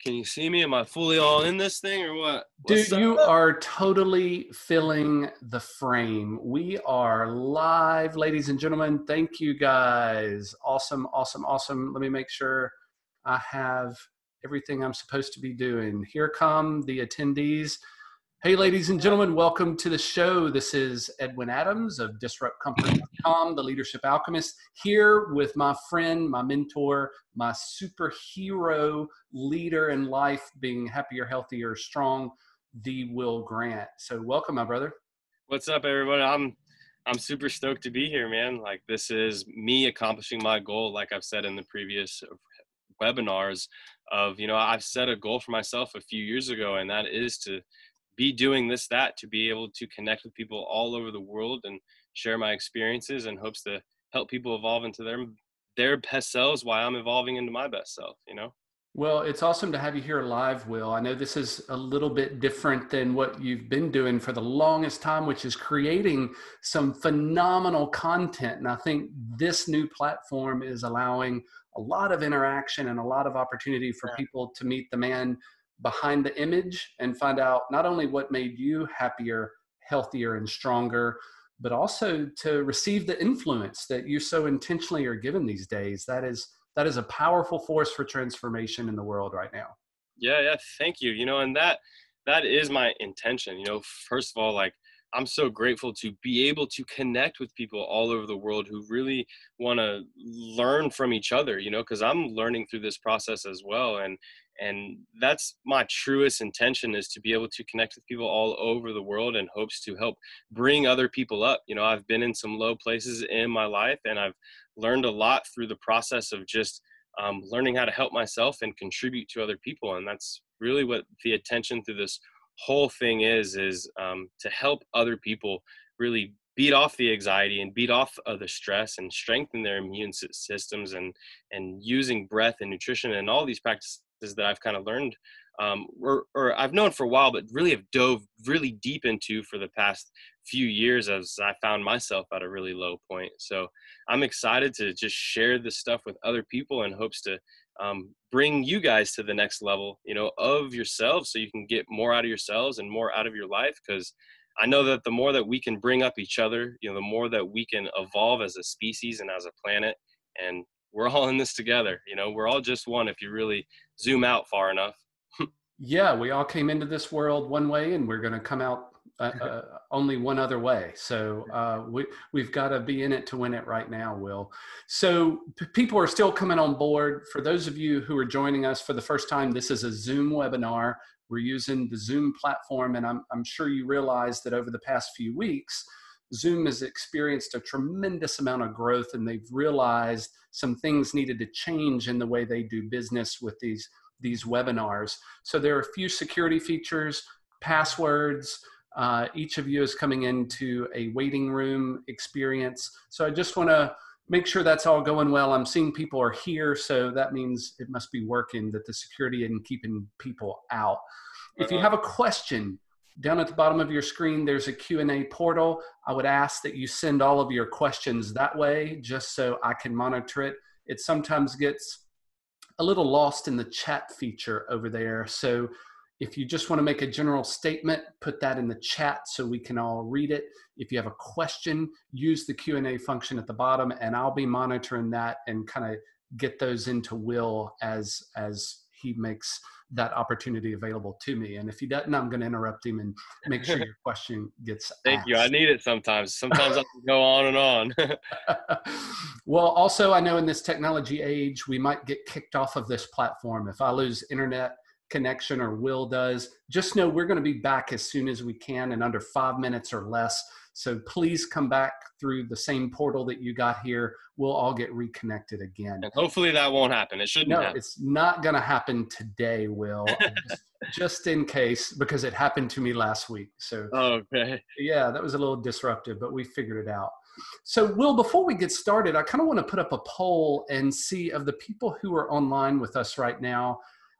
Can you see me? Am I fully all in this thing or what? Dude, What's up? you are totally filling the frame. We are live, ladies and gentlemen. Thank you guys. Awesome, awesome, awesome. Let me make sure I have everything I'm supposed to be doing. Here come the attendees. Hey, ladies and gentlemen, welcome to the show. This is Edwin Adams of DisruptComfort.com, the Leadership Alchemist, here with my friend, my mentor, my superhero leader in life, being happier, healthier, strong, the Will Grant. So welcome, my brother. What's up, everybody? I'm super stoked to be here, man. Like, this is me accomplishing my goal, like I've said in the previous webinars of, I've set a goal for myself a few years ago, and that is to be doing that, to be able to connect with people all over the world and share my experiences in hopes to help people evolve into their best selves while I'm evolving into my best self, Well, it's awesome to have you here live, Will. I know this is a little bit different than what you've been doing for the longest time, which is creating some phenomenal content. And I think this new platform is allowing a lot of interaction and a lot of opportunity for people to meet the man behind the image and find out not only what made you happier, healthier, and stronger, but also to receive the influence that you so intentionally are given these days. That is a powerful force for transformation in the world right now. Yeah. Thank you. And that is my intention. First of all, like, I'm so grateful to be able to connect with people all over the world who really want to learn from each other, because I'm learning through this process as well. And that's my truest intention, is to be able to connect with people all over the world in hopes to help bring other people up. I've been in some low places in my life, and I've learned a lot through the process of just learning how to help myself and contribute to other people. And that's really what the attention through this whole thing is to help other people really beat off the anxiety and beat off the stress and strengthen their immune systems, and using breath and nutrition and all these practices that I've kind of learned or I've known for a while, but really have dove really deep into for the past few years as I found myself at a really low point. So I'm excited to just share this stuff with other people in hopes to bring you guys to the next level, of yourselves, so you can get more out of yourselves and more out of your life. Because I know that the more that we can bring up each other, the more that we can evolve as a species and as a planet. And we're all in this together. We're all just one if you really zoom out far enough. Yeah, we all came into this world one way, and we're going to come out only one other way. So we've got to be in it to win it right now, Will. So people are still coming on board. For those of you who are joining us for the first time, this is a Zoom webinar. We're using the Zoom platform, and I'm sure you realize that over the past few weeks, Zoom has experienced a tremendous amount of growth, and they've realized some things needed to change in the way they do business with these webinars. So there are a few security features, passwords. Each of you is coming into a waiting room experience. So I just want to make sure that's all going well. I'm seeing people are here, so that means it must be working, that the security isn't keeping people out. If you have a question, down at the bottom of your screen, there's a Q&A portal. I would ask that you send all of your questions that way, just so I can monitor it. It sometimes gets a little lost in the chat feature over there. So if you just want to make a general statement, put that in the chat so we can all read it. If you have a question, use the Q&A function at the bottom, and I'll be monitoring that and kind of get those into Will as he makes that opportunity available to me. And if he doesn't, I'm going to interrupt him and make sure your question gets Thank asked. you. I need it sometimes. Sometimes I can go on and on. Well, also, I know in this technology age, we might get kicked off of this platform. If I lose internet connection, or Will does, just know we're going to be back as soon as we can, in under 5 minutes or less. So please come back through the same portal that you got here. We'll all get reconnected again. And hopefully that won't happen. It shouldn't happen. No, it's not going to happen today, Will. just in case, because it happened to me last week. So okay. Yeah, that was a little disruptive, but we figured it out. So Will, before we get started, I kind of want to put up a poll and see, of the people who are online with us right now,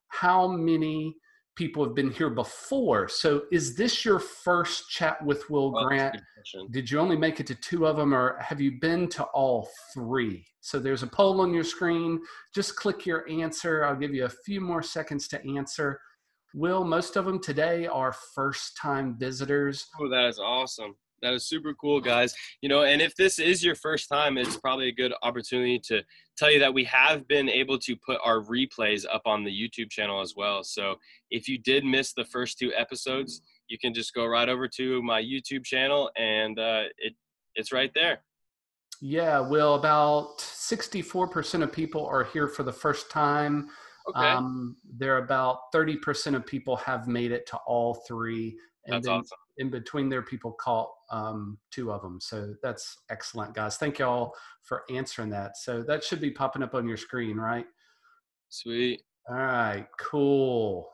how many people have been here before. So is this your first chat with Will Oh, that's a Grant? good question. Did you only make it to two of them, or have you been to all three? So there's a poll on your screen. Just click your answer. I'll give you a few more seconds to answer. Will, most of them today are first-time visitors. Oh, that is awesome. That is super cool, guys. And if this is your first time, it's probably a good opportunity to tell you that we have been able to put our replays up on the YouTube channel as well. So if you did miss the first two episodes, you can just go right over to my YouTube channel, and it's right there. Yeah, Will, about 64% of people are here for the first time. Okay, There are about 30% of people have made it to all three. And that's then awesome. in between there, people caught two of them. So that's excellent, guys. Thank you all for answering that. So that should be popping up on your screen, right? Sweet. All right, cool.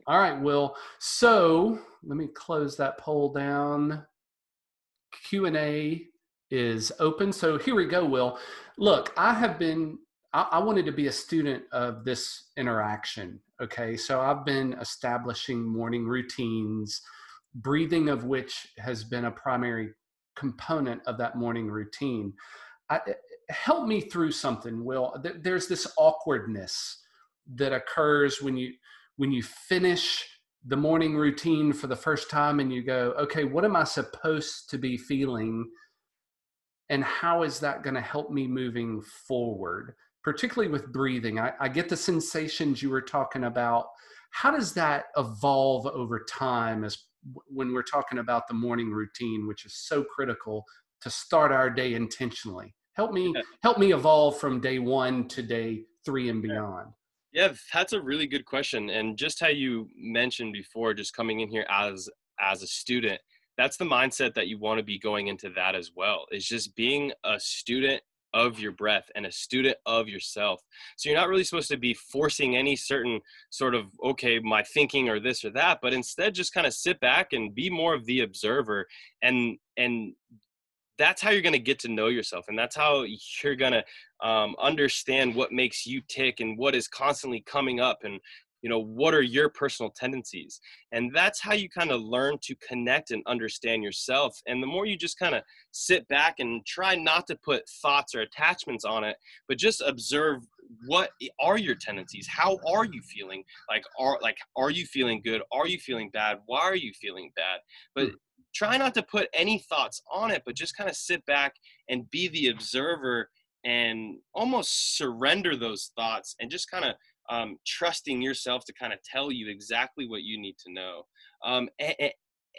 All right, Will. So let me close that poll down. Q&A is open. So here we go, Will. Look, I wanted to be a student of this interaction. Okay. So I've been establishing morning routines, breathing of which has been a primary component of that morning routine. I, Help me through something, Will. There's this awkwardness that occurs when you finish the morning routine for the first time and you go, okay, what am I supposed to be feeling? And how is that going to help me moving forward, particularly with breathing? I get the sensations you were talking about. How does that evolve over time as when we're talking about the morning routine, which is so critical to start our day intentionally? Help me evolve from day one to day three and beyond. Yeah, that's a really good question. And just how you mentioned before, just coming in here as a student, that's the mindset that you want to be going into that as well. Is just being a student of your breath and a student of yourself. So you're not really supposed to be forcing any certain sort of, okay, my thinking or this or that, but instead just kind of sit back and be more of the observer, and that's how you're going to get to know yourself, and that's how you're going to understand what makes you tick and what is constantly coming up, and what are your personal tendencies. And that's how you kind of learn to connect and understand yourself. And the more you just kind of sit back and try not to put thoughts or attachments on it, but just observe, what are your tendencies, how are you feeling, are you feeling good, are you feeling bad, why are you feeling bad? But Hmm. try not to put any thoughts on it, but just kind of sit back and be the observer, and almost surrender those thoughts, and just kind of trusting yourself to kind of tell you exactly what you need to know.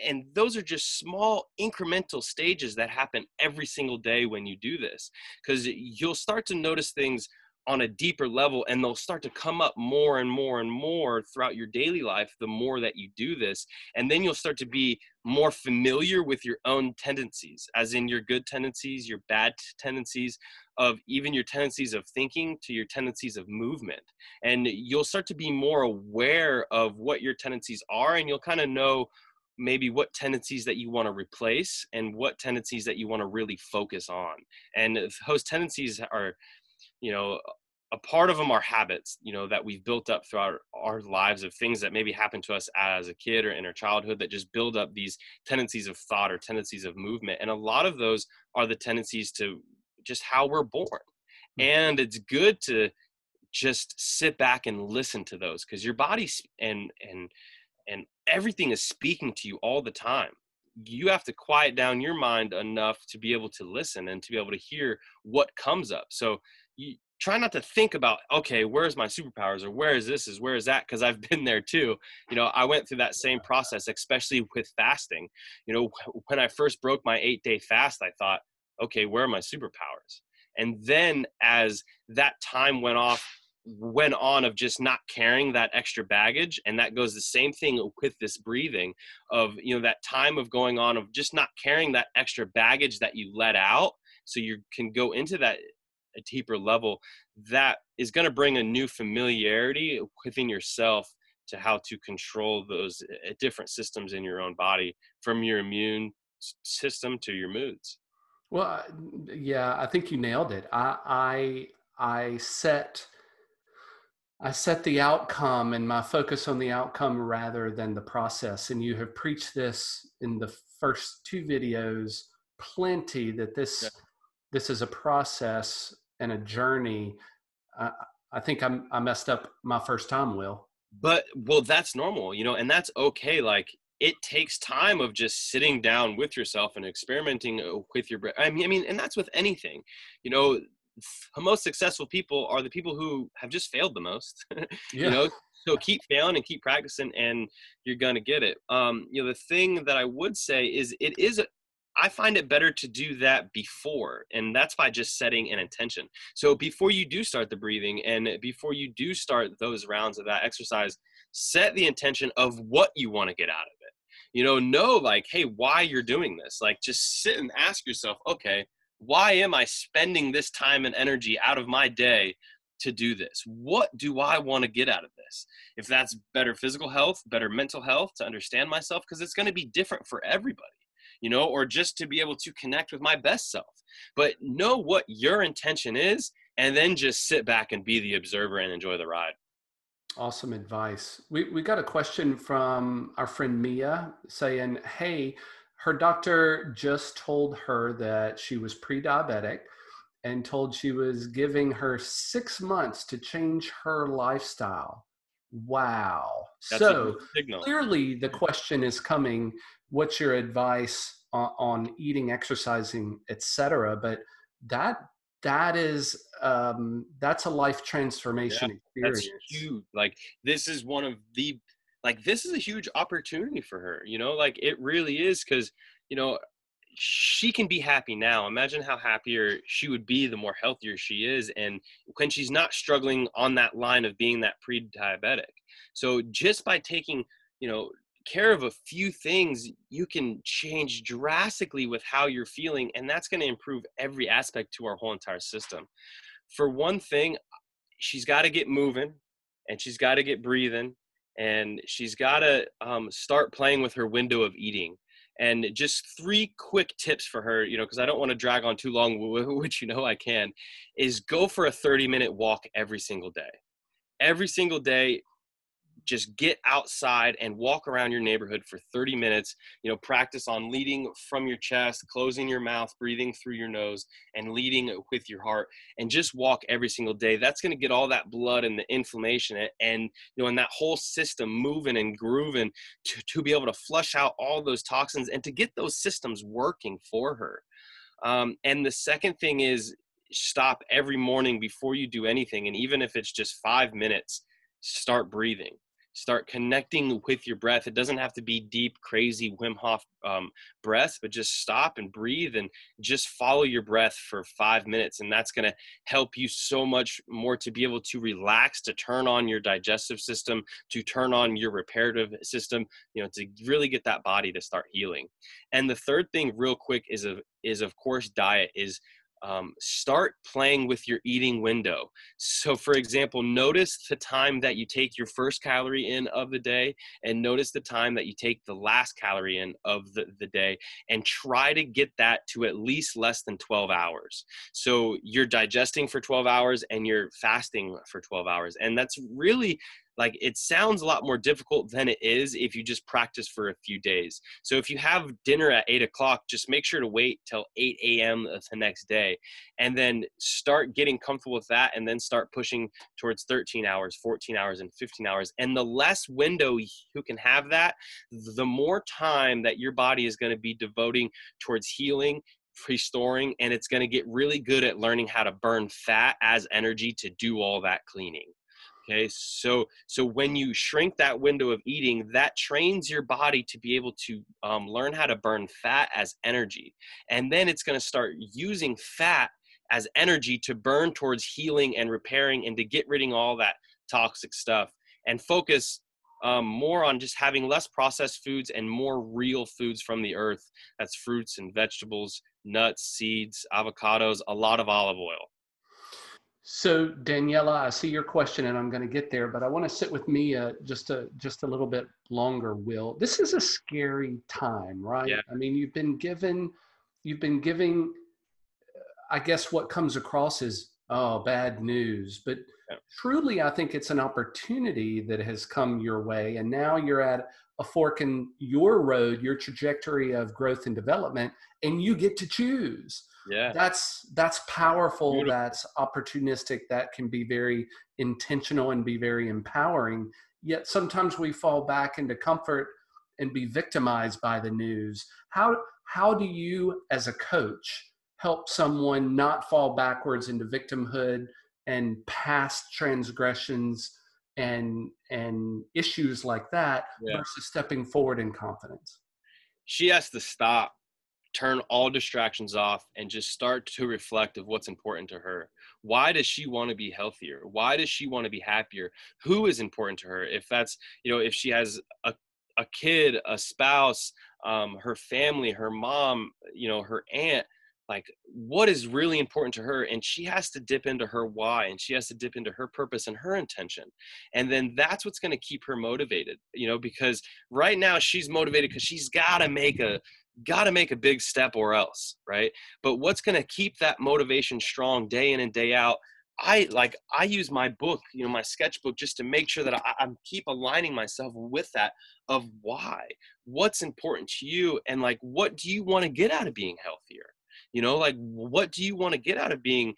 And those are just small incremental stages that happen every single day when you do this, because you'll start to notice things on a deeper level, and they'll start to come up more and more and more throughout your daily life the more that you do this. And then you'll start to be more familiar with your own tendencies, as in your good tendencies, your bad tendencies, of even your tendencies of thinking to your tendencies of movement. And you'll start to be more aware of what your tendencies are, and you'll kind of know maybe what tendencies that you want to replace and what tendencies that you want to really focus on. And those tendencies are, you know, a part of them are habits, that we've built up throughout our lives, of things that maybe happened to us as a kid or in our childhood, that just build up these tendencies of thought or tendencies of movement. And a lot of those are the tendencies to just how we're born. And it's good to just sit back and listen to those, because your body and everything is speaking to you all the time. You have to quiet down your mind enough to be able to listen and to be able to hear what comes up. So you try not to think about, okay, where's my superpowers, or where is this, is where is that, because I've been there too. I went through that same process, especially with fasting. When I first broke my 8-day fast, I thought, okay, where are my superpowers? And then as that time went on of just not carrying that extra baggage, and that goes the same thing with this breathing, of that time of going on of just not carrying that extra baggage that you let out, so you can go into that a deeper level, that is going to bring a new familiarity within yourself to how to control those different systems in your own body, from your immune system to your moods. Well, yeah, I think you nailed it. I set I set the outcome and my focus on the outcome rather than the process. And you have preached this in the first two videos plenty, that Yeah. this is a process and a journey. I, I think I messed up my first time, Will. But well, that's normal, and that's okay. Like it takes time of just sitting down with yourself and experimenting with your brain. I mean, and that's with anything. You know, the most successful people are the people who have just failed the most. you Yeah. know, so keep failing and keep practicing, and you're gonna get it. The thing that I would say is I find it better to do that before, and that's by just setting an intention. So before you do start the breathing and before you do start those rounds of that exercise, set the intention of what you want to get out of it. Know like, hey, why you're doing this. Like just sit and ask yourself, okay, why am I spending this time and energy out of my day to do this? What do I want to get out of this? If that's better physical health, better mental health, to understand myself, because it's going to be different for everybody. Or just to be able to connect with my best self. But know what your intention is, and then just sit back and be the observer and enjoy the ride. Awesome advice. We got a question from our friend Mia saying, hey, her doctor just told her that she was pre-diabetic and told she was giving her 6 months to change her lifestyle. Wow. That's a So great signal. clearly the question is coming, what's your advice on eating, exercising, etc.? But that that's a life Yeah, transformation that's experience. huge. Like this is one of the like this is a huge opportunity for her, like it really is, because you know she can be happy now. Imagine how happier she would be the more healthier she is, and when she's not struggling on that line of being that pre-diabetic. So just by taking, you know, care of a few things, you can change drastically with how you're feeling, and that's going to improve every aspect to our whole entire system. For one thing, she's got to get moving, and she's got to get breathing, and she's got to start playing with her window of eating. And just three quick tips for her, because I don't want to drag on too long, which I can, is go for a 30-minute walk every single day. Every single day, just get outside and walk around your neighborhood for 30 minutes. Practice on leading from your chest, closing your mouth, breathing through your nose, and leading with your heart, and just walk every single day. That's going to get all that blood and the inflammation and that whole system moving and grooving to be able to flush out all those toxins and to get those systems working for her. And the second thing is, stop every morning before you do anything, and even if it's just 5 minutes, start breathing. Start connecting with your breath. It doesn't have to be deep, crazy Wim Hof breath, but just stop and breathe and just follow your breath for 5 minutes. And that's going to help you so much more to be able to relax, to turn on your digestive system, to turn on your reparative system, to really get that body to start healing. And the third thing real quick is of course diet. Is start playing with your eating window. So for example, notice the time that you take your first calorie in of the day, and notice the time that you take the last calorie in of the day, and try to get that to at least less than 12 hours. So you're digesting for 12 hours and you're fasting for 12 hours. And that's really, like, it sounds a lot more difficult than it is if you just practice for a few days. So if you have dinner at 8 o'clock, just make sure to wait till 8 a.m. the next day, and then start getting comfortable with that, and then start pushing towards 13 hours, 14 hours, and 15 hours. And the less window you can have that, the more time that your body is going to be devoting towards healing, restoring, and it's going to get really good at learning how to burn fat as energy to do all that cleaning. Okay, so when you shrink that window of eating, that trains your body to be able to learn how to burn fat as energy, and then it's going to start using fat as energy to burn towards healing and repairing, and to get rid of all that toxic stuff, and focus more on just having less processed foods and more real foods from the earth. That's fruits and vegetables, nuts, seeds, avocados, a lot of olive oil. So Daniela, I see your question and I'm going to get there, but I want to sit with Mia just a little bit longer, Will. This is a scary time, right? Yeah. I mean, you've been giving, I guess what comes across is Oh, bad news. But Yeah. truly, I think it's an opportunity that has come your way. And now you're at a fork in your road, your trajectory of growth and development, and you get to choose. Yeah. That's powerful. Beautiful. That's opportunistic. That can be very intentional and be very empowering. Yet sometimes we fall back into comfort and be victimized by the news. How do you, as a coach, help someone not fall backwards into victimhood and past transgressions and issues like that Yeah. versus stepping forward in confidence? She has to stop, turn all distractions off, and just start to reflect of what's important to her. Why does she want to be healthier? Why does she want to be happier? Who is important to her? If that's, if she has a kid, a spouse, her family, her mom, her aunt, like what is really important to her? And she has to dip into her why, and she has to dip into her purpose and her intention. And then that's what's going to keep her motivated, because right now she's motivated because she's got to make a big step or else, right? But what's going to keep that motivation strong day in and day out? I use my book, my sketchbook, just to make sure that I keep aligning myself with that of what's important to you, and like, what do you want to get out of being healthier? Like, what do you want to get out of being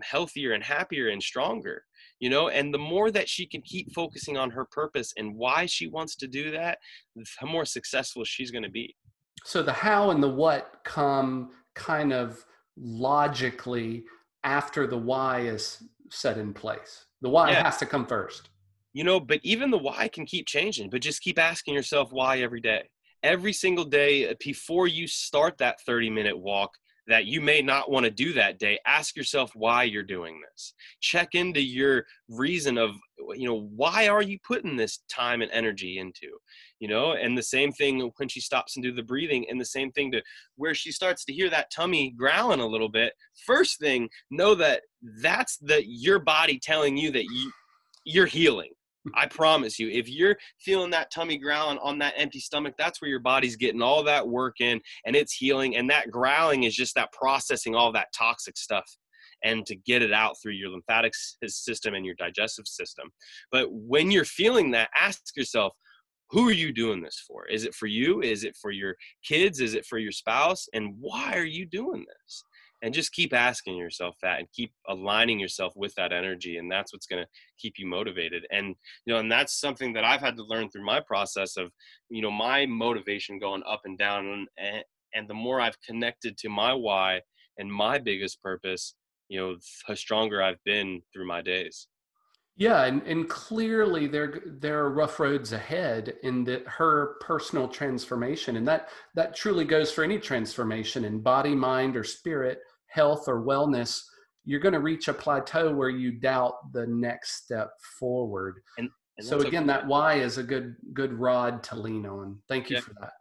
healthier and happier and stronger? And the more that she can keep focusing on her purpose and why she wants to do that, the more successful she's going to be. So the how and the what come kind of logically after the why is set in place. The why Yeah. has to come first. But even the why can keep changing, but just keep asking yourself why every day. Every single day before you start that 30-minute walk that you may not want to do that day, ask yourself why you're doing this. Check into your reason of, why are you putting this time and energy into, and the same thing when she stops and do the breathing, and the same thing to where she starts to hear that tummy growling a little bit. First thing, know that that's your body telling you that you're healing. I promise you, if you're feeling that tummy growling on that empty stomach, that's where your body's getting all that work in, and it's healing. And that growling is just that processing all that toxic stuff and to get it out through your lymphatic system and your digestive system. But when you're feeling that, ask yourself, who are you doing this for? Is it for you? Is it for your kids? Is it for your spouse? And why are you doing this? And just keep asking yourself that and keep aligning yourself with that energy. And that's what's going to keep you motivated. And that's something that I've had to learn through my process of, my motivation going up and down. And the more I've connected to my why and my biggest purpose, the stronger I've been through my days. Yeah, and clearly there are rough roads ahead in that her personal transformation, and that truly goes for any transformation in body, mind, or spirit, health or wellness. You're going to reach a plateau where you doubt the next step forward. And So that's again, okay. that why is a good rod to lean on. Thank you Yeah. for that.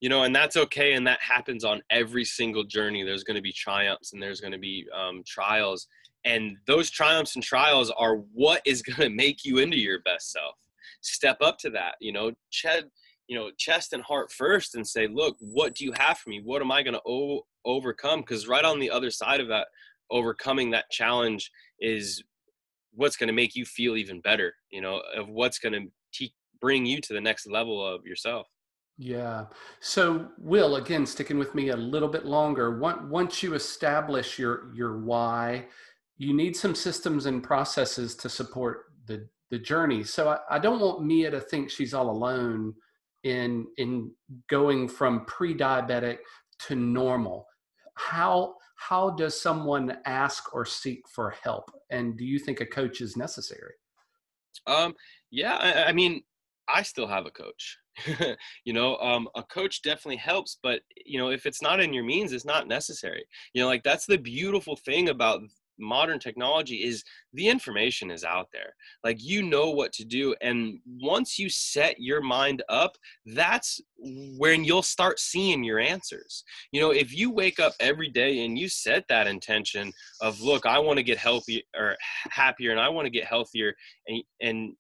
And that's okay. And that happens on every single journey. There's going to be triumphs and there's going to be trials. And those triumphs and trials are what is going to make you into your best self. Step up to that, chest and heart first, and say, look, what do you have for me? What am I going to overcome? Because right on the other side of that, overcoming that challenge is what's going to make you feel even better, of what's going to bring you to the next level of yourself. Yeah. So, Will, again, sticking with me a little bit longer, once you establish your why, you need some systems and processes to support the journey. So I don't want Mia to think she's all alone in going from pre-diabetic to normal. How does someone ask or seek for help? And do you think a coach is necessary? Um, yeah, I mean, I still have a coach. A coach definitely helps, but if it's not in your means, it's not necessary. Like that's the beautiful thing about modern technology is the information is out there. Like, what to do. And once you set your mind up, that's when you'll start seeing your answers. If you wake up every day and you set that intention of, look, I want to get healthy or happier, and I want to get healthier, and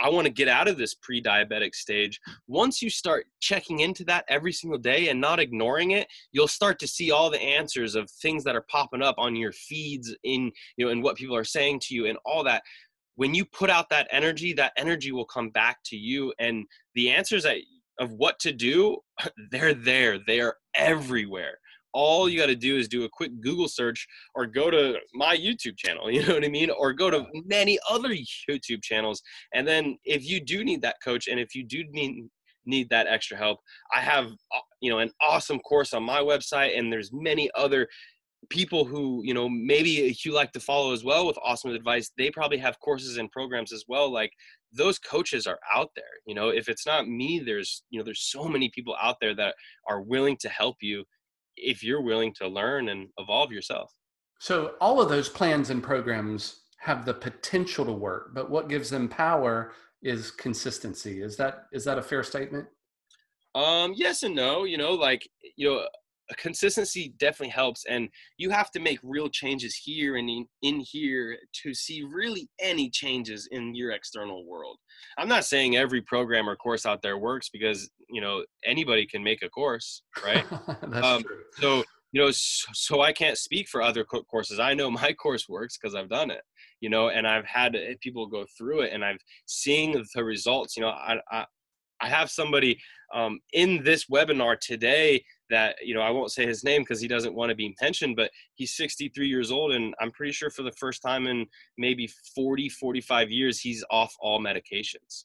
I want to get out of this pre-diabetic stage. Once you start checking into that every single day and not ignoring it, you'll start to see all the answers of things that are popping up on your feeds in seen, and what people are saying to you and all that. When you put out that energy will come back to you. And the answers of what to do, they're there. They are everywhere. All you got to do is do a quick Google search or go to my YouTube channel, you know what I mean? Or go to many other YouTube channels. And then if you do need that coach, and if you do need that extra help, I have, an awesome course on my website, and there's many other people who, maybe you like to follow as well with awesome advice. They probably have courses and programs as well. Like, those coaches are out there. If it's not me, there's so many people out there that are willing to help you if you're willing to learn and evolve yourself. So all of those plans and programs have the potential to work, but what gives them power is consistency. Is that a fair statement? Yes and no. Consistency definitely helps, and you have to make real changes here and in here to see really any changes in your external world. I'm not saying every program or course out there works, because anybody can make a course, right? That's true. So so I can't speak for other courses. I know my course works because I've done it, and I've had people go through it, and I've seen the results. I have somebody in this webinar today that, I won't say his name because he doesn't want to be mentioned, but he's 63 years old. And I'm pretty sure for the first time in maybe 45 years, he's off all medications,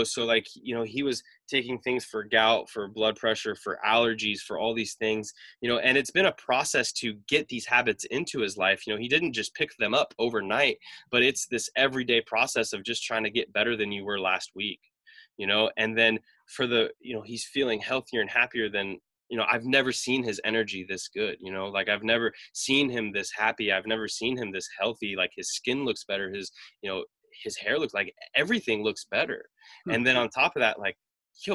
so like, he was taking things for gout, for blood pressure, for allergies, for all these things, and it's been a process to get these habits into his life. He didn't just pick them up overnight, but it's this everyday process of just trying to get better than you were last week. And then for he's feeling healthier and happier than, I've never seen his energy this good, like I've never seen him this happy. I've never seen him this healthy. Like, his skin looks better. His hair looks, like, everything looks better. And then on top of that, like,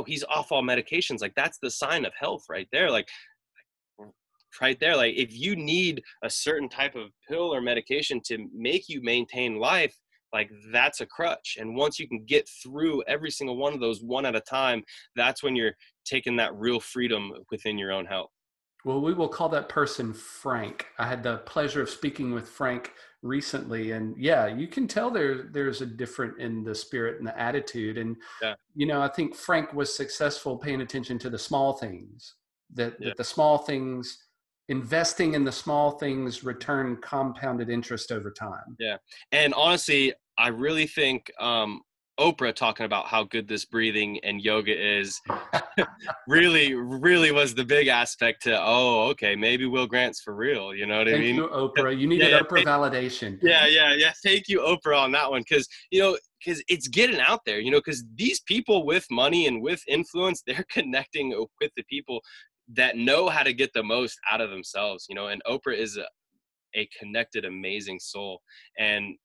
he's off all medications. Like, that's the sign of health right there. Like, right there. Like, if you need a certain type of pill or medication to make you maintain life, like, that's a crutch. And once you can get through every single one of those one at a time, that's when you're taking that real freedom within your own health. Well, we will call that person Frank. I had the pleasure of speaking with Frank recently, and yeah, you can tell there's a different in the spirit and the attitude. And Yeah. I think Frank was successful paying attention to the small things. That Yeah. the small things, investing in the small things, return compounded interest over time. Yeah. And honestly, I really think Oprah talking about how good this breathing and yoga is really, really was the big aspect to, okay, maybe Will Grant's for real. You know what I Thank mean? you, Oprah. You needed Yeah. Oprah validation. Yeah. Thank you, Oprah, on that one. Because it's getting out there, because these people with money and with influence, they're connecting with the people that know how to get the most out of themselves, and Oprah is a connected, amazing soul. And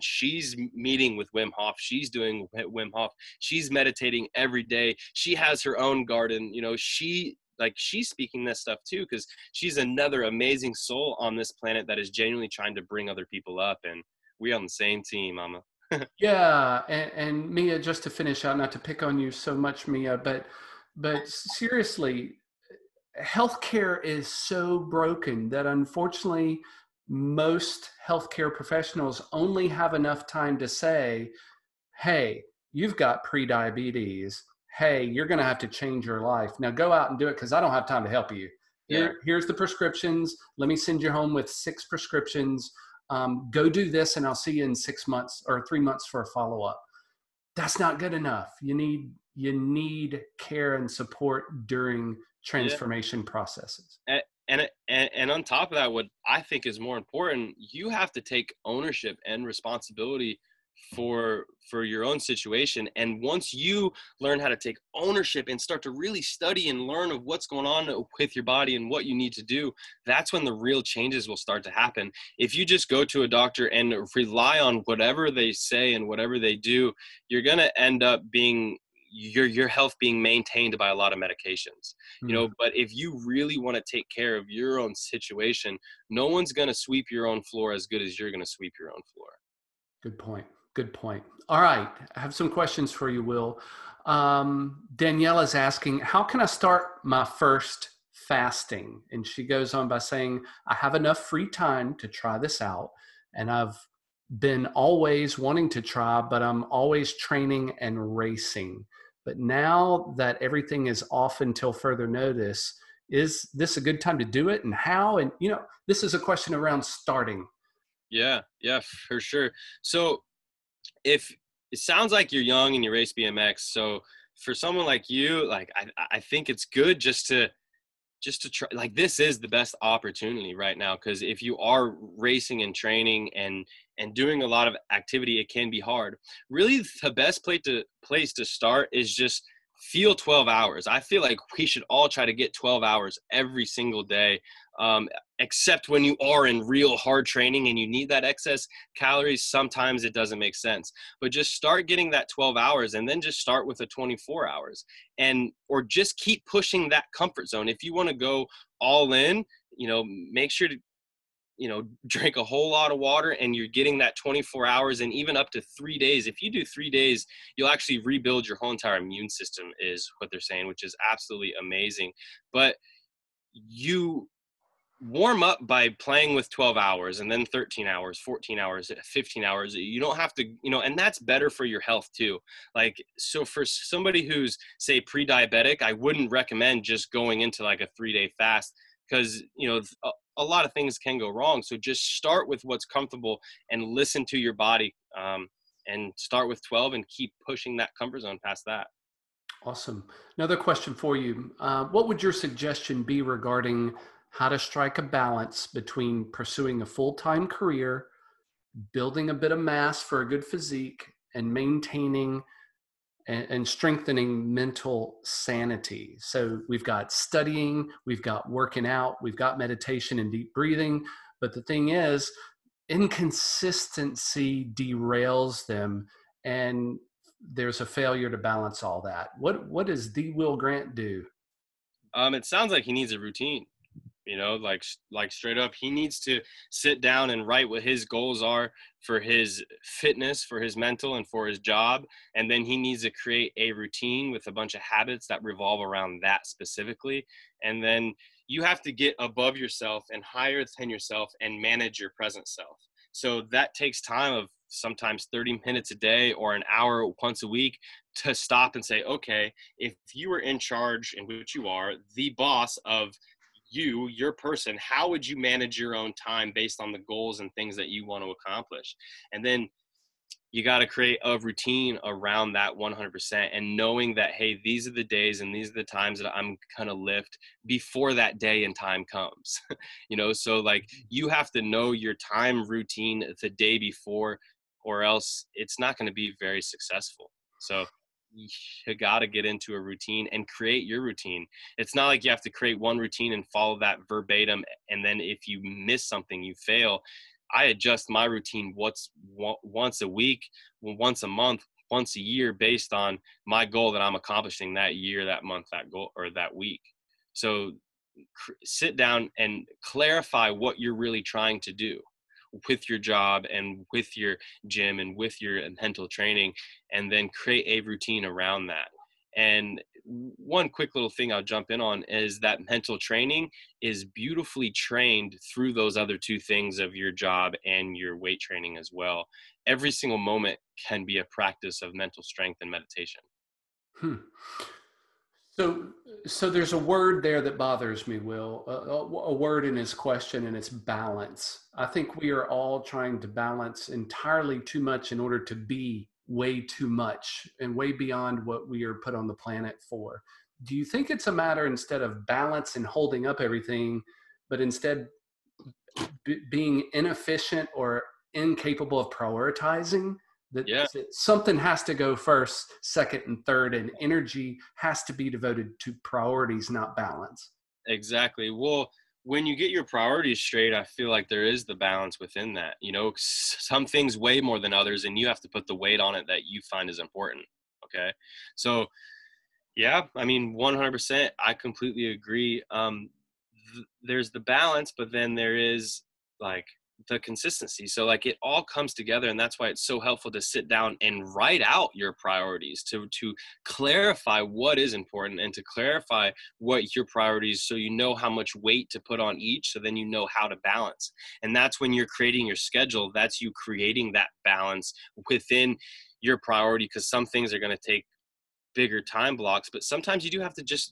she's meeting with Wim Hof. She's doing Wim Hof. She's meditating every day. She has her own garden. She's speaking this stuff too, because she's another amazing soul on this planet that is genuinely trying to bring other people up. And we on the same team, mama. Yeah, and Mia, just to finish out, not to pick on you so much, Mia, but seriously, healthcare is so broken that unfortunately most healthcare professionals only have enough time to say, hey, you've got pre-diabetes. Hey, you're going to have to change your life. Now go out and do it, because I don't have time to help you. Yeah. Here's the prescriptions. Let me send you home with 6 prescriptions. Go do this, and I'll see you in 6 months or 3 months for a follow-up. That's not good enough. You need care and support during transformation processes. And on top of that, what I think is more important, you have to take ownership and responsibility for your own situation. And once you learn how to take ownership and start to really study and learn of what's going on with your body and what you need to do, that's when the real changes will start to happen. If you just go to a doctor and rely on whatever they say and whatever they do, you're going to end up being your health being maintained by a lot of medications, but if you really want to take care of your own situation, no one's going to sweep your own floor as good as you're going to sweep your own floor. Good point. All right. I have some questions for you, Will. Danielle is asking, how can I start my first fasting? And she goes on by saying, I have enough free time to try this out. and I've been always wanting to try, but I'm always training and racing. But now that everything is off until further notice, is this a good time to do it, and how? And this is a question around starting. Yeah, yeah, for sure. So if it sounds like you're young and you race BMX, so for someone like you, like I think it's good just to try. Like, this is the best opportunity right now, because if you are racing and training and doing a lot of activity, it can be hard. Really, the best place to start is just feel 12 hours. I feel like we should all try to get 12 hours every single day, except when you are in real hard training and you need that excess calories. Sometimes it doesn't make sense, but just start getting that 12 hours, and then just start with a 24 hours, and or just keep pushing that comfort zone. If you want to go all in, make sure to drink a whole lot of water, and you're getting that 24 hours, and even up to 3 days. If you do 3 days, you'll actually rebuild your whole entire immune system, is what they're saying, which is absolutely amazing. But you warm up by playing with 12 hours, and then 13 hours, 14 hours, 15 hours. You don't have to, and that's better for your health too. Like, so for somebody who's, say, pre-diabetic, I wouldn't recommend just going into like a 3-day fast, because a lot of things can go wrong. So just start with what's comfortable and listen to your body, and start with 12 and keep pushing that comfort zone past that. Awesome. Another question for you. What would your suggestion be regarding how to strike a balance between pursuing a full-time career, building a bit of mass for a good physique, and maintaining and strengthening mental sanity? So we've got studying, we've got working out, we've got meditation and deep breathing. But the thing is, inconsistency derails them, and there's a failure to balance all that. What does the Will Grant do? It sounds like he needs a routine. Like straight up, he needs to sit down and write what his goals are for his fitness, for his mental, and for his job. And then he needs to create a routine with a bunch of habits that revolve around that specifically. And then you have to get above yourself and higher than yourself and manage your present self. So that takes time of sometimes 30 minutes a day or an hour once a week, to stop and say, okay, if you were in charge, in which you are the boss of your person, how would you manage your own time based on the goals and things that you want to accomplish? And then you got to create a routine around that 100%, and knowing that, hey, these are the days and these are the times that I'm gonna lift before that day and time comes. So like, you have to know your time routine the day before, or else it's not going to be very successful. So you got to get into a routine and create your routine. It's not like you have to create one routine and follow that verbatim, and then if you miss something, you fail. I adjust my routine once a week, once a month, once a year, based on my goal that I'm accomplishing that year, that month, that goal, or that week. So sit down and clarify what you're really trying to do with your job and with your gym and with your mental training, and then create a routine around that. And one quick little thing I'll jump in on is that mental training is beautifully trained through those other two things of your job and your weight training as well. Every single moment can be a practice of mental strength and meditation. Hmm. So, so there's a word there that bothers me, Will. A word in his question, and it's balance. I think we are all trying to balance entirely too much in order to be way too much and way beyond what we are put on the planet for. Do you think it's a matter, instead of balance and holding up everything, but instead being inefficient or incapable of prioritizing? That Yeah, something has to go first, second, and third, and energy has to be devoted to priorities, not balance. exactly. Well, when you get your priorities straight, I feel like there is the balance within that. Some things weigh more than others, and you have to put the weight on it that you find is important. Okay. So, yeah, I mean, 100%. I completely agree. There's the balance, but then there is, like, the consistency. So like it all comes together, and that's why it's so helpful to sit down and write out your priorities, to clarify what is important and to clarify what your priorities, so you know how much weight to put on each, so then you know how to balance. And that's when you're creating your schedule, that's you creating that balance within your priority, because some things are going to take bigger time blocks, but sometimes you do have to just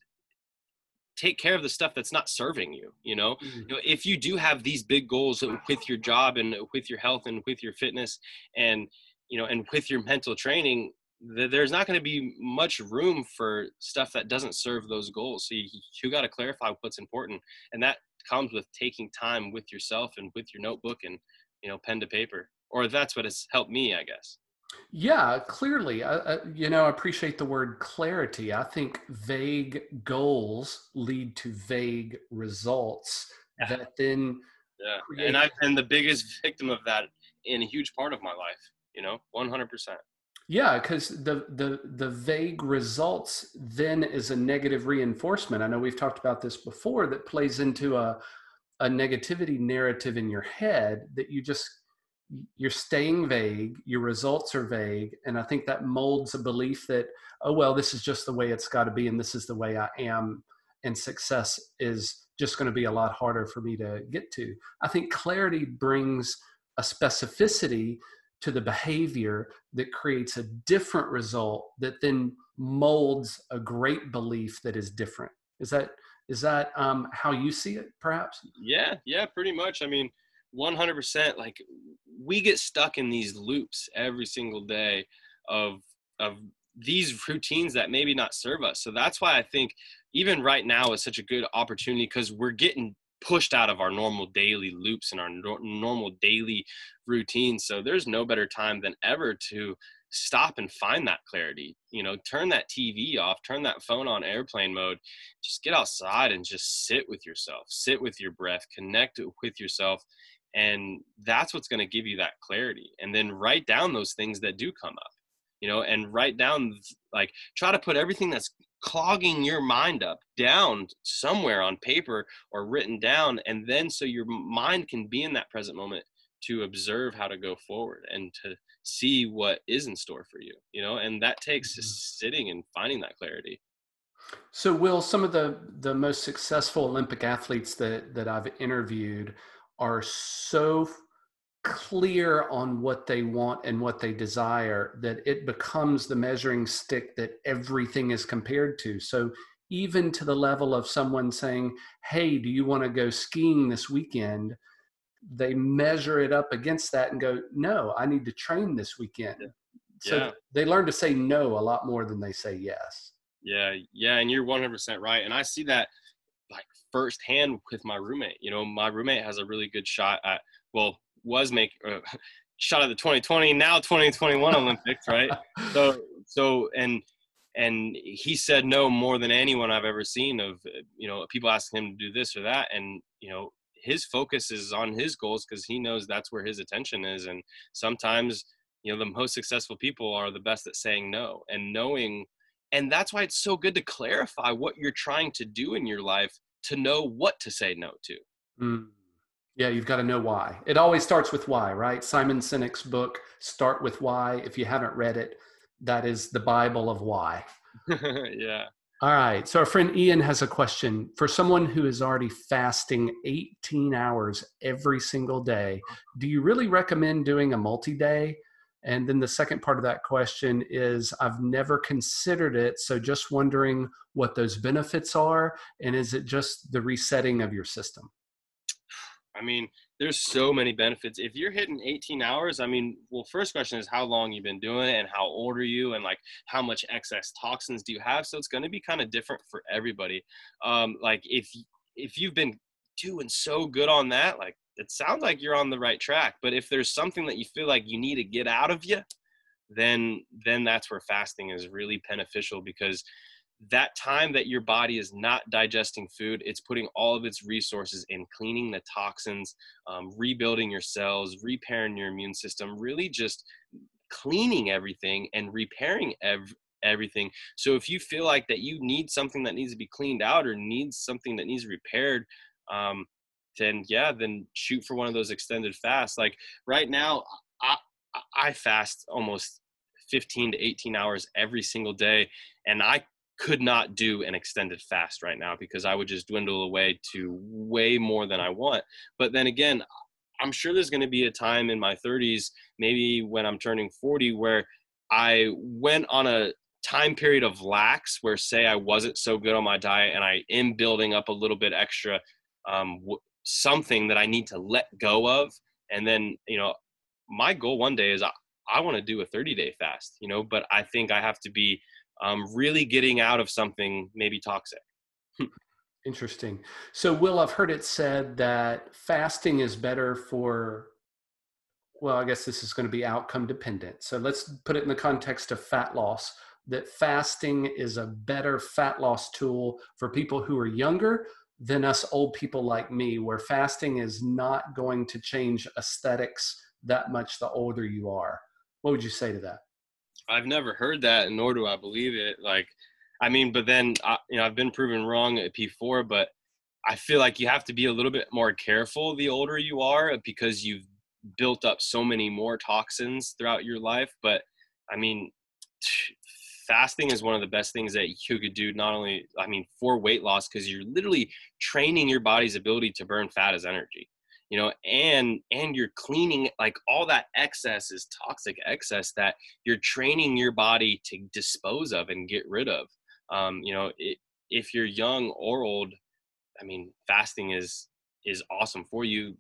take care of the stuff that's not serving you. Mm. If you do have these big goals with your job and with your health and with your fitness and and with your mental training, there's not going to be much room for stuff that doesn't serve those goals. So you got to clarify what's important, and that comes with taking time with yourself and with your notebook and pen to paper. Or that's what has helped me, I guess. Yeah, clearly. I appreciate the word clarity. I think vague goals lead to vague results that then Yeah, and create. I've been the biggest victim of that in a huge part of my life. 100%. Yeah, because the vague results then is a negative reinforcement. I know we've talked about this before, that plays into a negativity narrative in your head, that you're staying vague, your results are vague, and I think that molds a belief that, oh well, this is just the way it's got to be, and this is the way I am, and success is just going to be a lot harder for me to get to. I think clarity brings a specificity to the behavior that creates a different result, that then molds a great belief that is different. Is that how you see it, perhaps? Yeah, pretty much. I mean, 100%. Like we get stuck in these loops every single day of of these routines that maybe not serve us. So that's why I think even right now is such a good opportunity, because we're getting pushed out of our normal daily loops and our normal daily routines. So there's no better time than ever to stop and find that clarity. Turn that TV off, turn that phone on airplane mode, just get outside and just sit with yourself, sit with your breath, connect with yourself. And that's what's going to give you that clarity. And then write down those things that do come up, and write down, like, try to put everything that's clogging your mind up down somewhere on paper or written down. And then so your mind can be in that present moment to observe how to go forward and to see what is in store for you, and that takes Mhm. just sitting and finding that clarity. So, Will, some of the most successful Olympic athletes that I've interviewed are so clear on what they want and what they desire that it becomes the measuring stick that everything is compared to. So, even to the level of someone saying, "Hey, do you want to go skiing this weekend?" They measure it up against that and go, "No, I need to train this weekend." So Yeah. they learn to say no a lot more than they say yes. Yeah, and you're 100% right. And I see that like firsthand with my roommate. My roommate has a really good shot at, well, was make shot at the 2020, now 2021 Olympics, right? So he said no more than anyone I've ever seen of, people asking him to do this or that. And, his focus is on his goals because he knows that's where his attention is. And sometimes, the most successful people are the best at saying no and knowing. And that's why it's so good to clarify what you're trying to do in your life, to know what to say no to. Mm. Yeah, you've got to know why. It always starts with why, right? Simon Sinek's book, Start With Why. If you haven't read it, that is the Bible of why. Yeah. All right. So our friend Ian has a question. For someone who is already fasting 18 hours every single day, do you really recommend doing a multi-day? And then the second part of that question is, I've never considered it, so just wondering what those benefits are, and is it just the resetting of your system? I mean, there's so many benefits. If you're hitting 18 hours, I mean, well, first question is how long you've been doing it and how old are you and like how much excess toxins do you have? So it's going to be kind of different for everybody. Like if you've been doing so good on that, like it sounds like you're on the right track. But if there's something that you feel like you need to get out of you, then that's where fasting is really beneficial, because that time that your body is not digesting food, it's putting all of its resources in cleaning the toxins, rebuilding your cells, repairing your immune system, really just cleaning everything and repairing everything. So if you feel like that you need something that needs to be cleaned out or needs something that needs repaired, um, then shoot for one of those extended fasts. Like right now, I, I fast almost 15 to 18 hours every single day. And I could not do an extended fast right now because I would just dwindle away to way more than I want. But then again, I'm sure there's going to be a time in my 30s, maybe when I'm turning 40, where I went on a time period of lax where, say, I wasn't so good on my diet and I am building up a little bit extra, something that I need to let go of. And then, my goal one day is I want to do a 30-day fast, but I think I have to be really getting out of something maybe toxic. Interesting. So, Will, I've heard it said that fasting is better for, well, I guess this is going to be outcome dependent. So let's put it in the context of fat loss, that fasting is a better fat loss tool for people who are younger than us old people like me, where fasting is not going to change aesthetics that much the older you are. What would you say to that? I've never heard that, nor do I believe it. Like, I mean, but then, I've been proven wrong before, but I feel like you have to be a little bit more careful the older you are because you've built up so many more toxins throughout your life. But I mean, fasting is one of the best things that you could do, not only, for weight loss, because you're literally training your body's ability to burn fat as energy, and you're cleaning, like, all that excess is toxic excess that you're training your body to dispose of and get rid of. If you're young or old, fasting is awesome for you.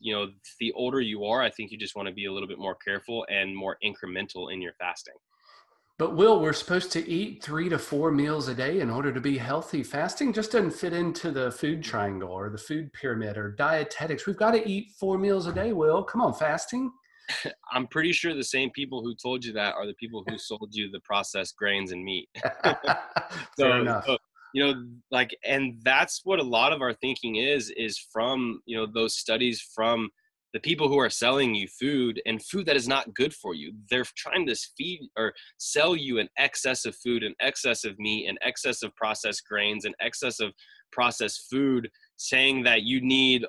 The older you are, I think you just want to be a little bit more careful and more incremental in your fasting. But Will, we're supposed to eat 3 to 4 meals a day in order to be healthy. Fasting just doesn't fit into the food triangle or the food pyramid or dietetics. We've got to eat 4 meals a day, Will. Come on, fasting. I'm pretty sure the same people who told you that are the people who sold you the processed grains and meat. Fair so, enough. so and that's what a lot of our thinking is from, those studies from the people who are selling you food, and food that is not good for you. They're trying to feed or sell you an excess of food, an excess of meat, an excess of processed grains, an excess of processed food, saying that you need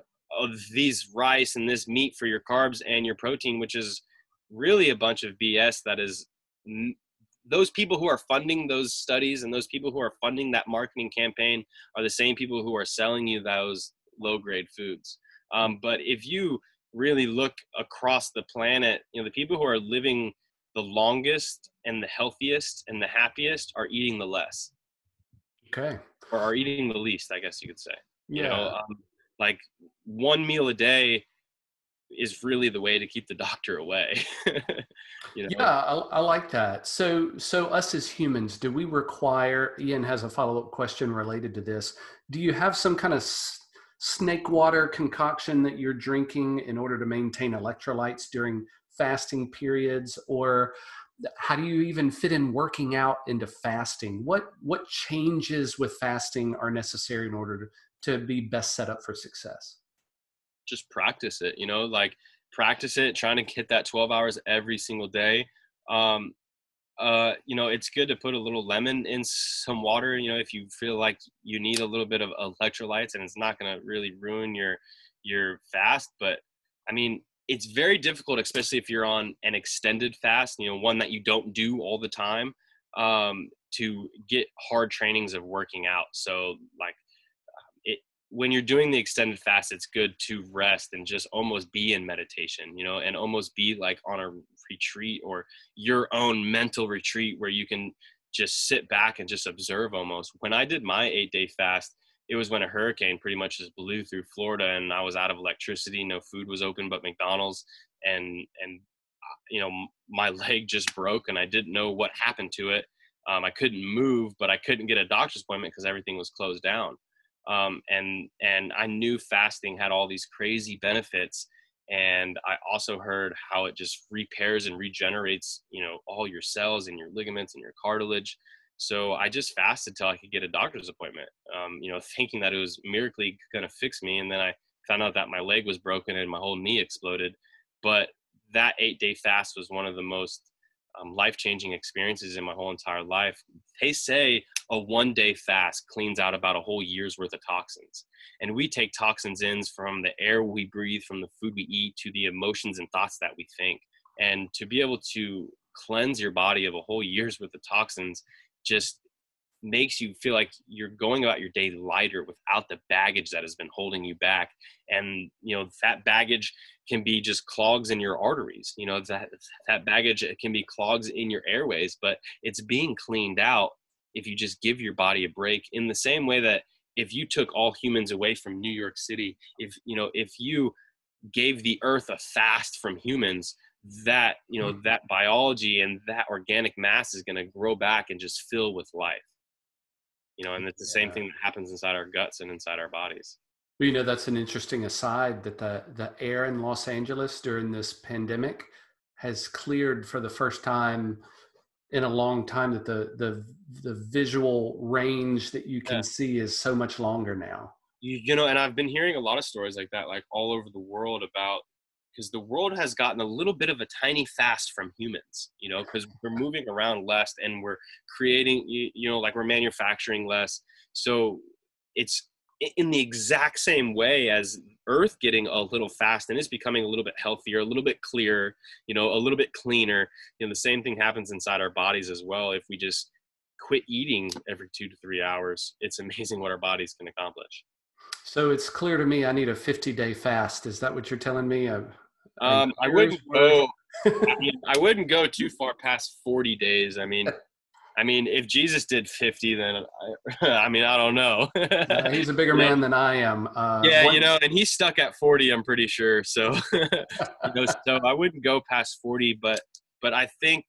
these rice and this meat for your carbs and your protein, which is really a bunch of BS. That is, those people who are funding those studies and those people who are funding that marketing campaign are the same people who are selling you those low grade foods. But if you really look across the planet, the people who are living the longest and the healthiest and the happiest are eating the less, Okay. or are eating the least, I guess you could say. Yeah. Like, one meal a day is really the way to keep the doctor away. you Yeah, know I like that. So us as humans, do we require, Ian has a follow-up question related to this. Do you have some kind of snake water concoction that you're drinking in order to maintain electrolytes during fasting periods? Or how do you even fit in working out into fasting? What changes with fasting are necessary in order to be best set up for success? just practice it, like, practice it, trying to hit that 12 hours every single day. um it's good to put a little lemon in some water, if you feel like you need a little bit of electrolytes, and it's not going to really ruin your fast. But it's very difficult, especially if you're on an extended fast, one that you don't do all the time, to get hard trainings of working out. So, like, it when you're doing the extended fast, it's good to rest and just almost be in meditation, and almost be like on a retreat, or your own mental retreat, where you can just sit back and just observe. Almost, when I did my 8-day fast, it was when a hurricane pretty much just blew through Florida, and I was out of electricity. No food was open but McDonald's, and my leg just broke, and I didn't know what happened to it. I couldn't move, but I couldn't get a doctor's appointment because everything was closed down. And I knew fasting had all these crazy benefits. And I also heard how it just repairs and regenerates, all your cells and your ligaments and your cartilage. So I just fasted till I could get a doctor's appointment, thinking that it was miraculously going to fix me. And then I found out that my leg was broken and my whole knee exploded. But that 8-day fast was one of the most life-changing experiences in my whole entire life. They say a 1-day fast cleans out about a whole year's worth of toxins. And we take toxins in from the air we breathe, from the food we eat, to the emotions and thoughts that we think. And to be able to cleanse your body of a whole year's worth of toxins just makes you feel like you're going about your day lighter without the baggage that has been holding you back. And, that baggage can be just clogs in your arteries. That baggage, it can be clogs in your airways, but it's being cleaned out if you just give your body a break, in the same way that if you took all humans away from New York City, if you gave the earth a fast from humans, that, that biology and that organic mass is going to grow back and just fill with life. And it's the same thing that happens inside our guts and inside our bodies. Well, that's an interesting aside, that the air in Los Angeles during this pandemic has cleared for the first time in a long time, that the visual range that you can see is so much longer now. And I've been hearing a lot of stories like that, like all over the world, about, because the world has gotten a little bit of a tiny fast from humans, because we're moving around less and we're creating, like we're manufacturing less. So it's in the exact same way as Earth getting a little fast and it's becoming a little bit healthier, a little bit clearer, a little bit cleaner. The same thing happens inside our bodies as well. If we just quit eating every 2 to 3 hours, it's amazing what our bodies can accomplish. So it's clear to me I need a 50-day fast. Is that what you're telling me? I wouldn't go. I wouldn't go too far past 40 days. I mean, if Jesus did 50, then I don't know. He's a bigger man than I am. And he's stuck at 40, I'm pretty sure. So, so I wouldn't go past 40, but I think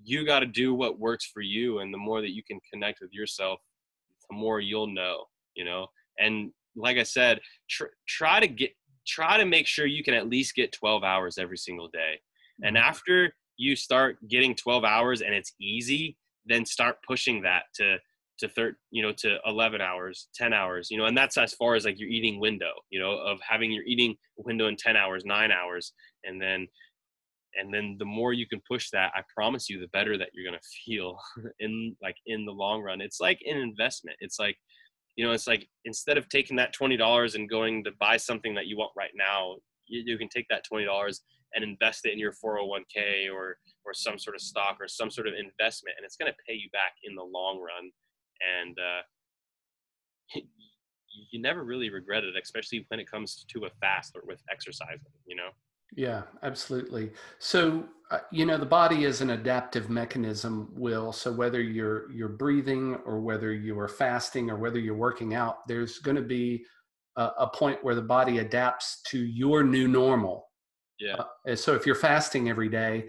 you got to do what works for you. And the more that you can connect with yourself, the more you'll know, and like I said, try to make sure you can at least get 12 hours every single day. And after you start getting 12 hours and it's easy, then start pushing that to 11 hours, 10 hours, and that's as far as like your eating window, of having your eating window in 10 hours, 9 hours. And then the more you can push that, I promise you, the better that you're going to feel in the long run. It's like an investment. It's like, it's like, instead of taking that $20 and going to buy something that you want right now, you can take that $20 and invest it in your 401k or some sort of stock or some sort of investment, and it's going to pay you back in the long run. And you never really regret it, especially when it comes to a fast or with exercising, Yeah, absolutely. So, the body is an adaptive mechanism, Will. So whether you're breathing or whether you are fasting or whether you're working out, there's going to be a point where the body adapts to your new normal. Yeah. So if you're fasting every day,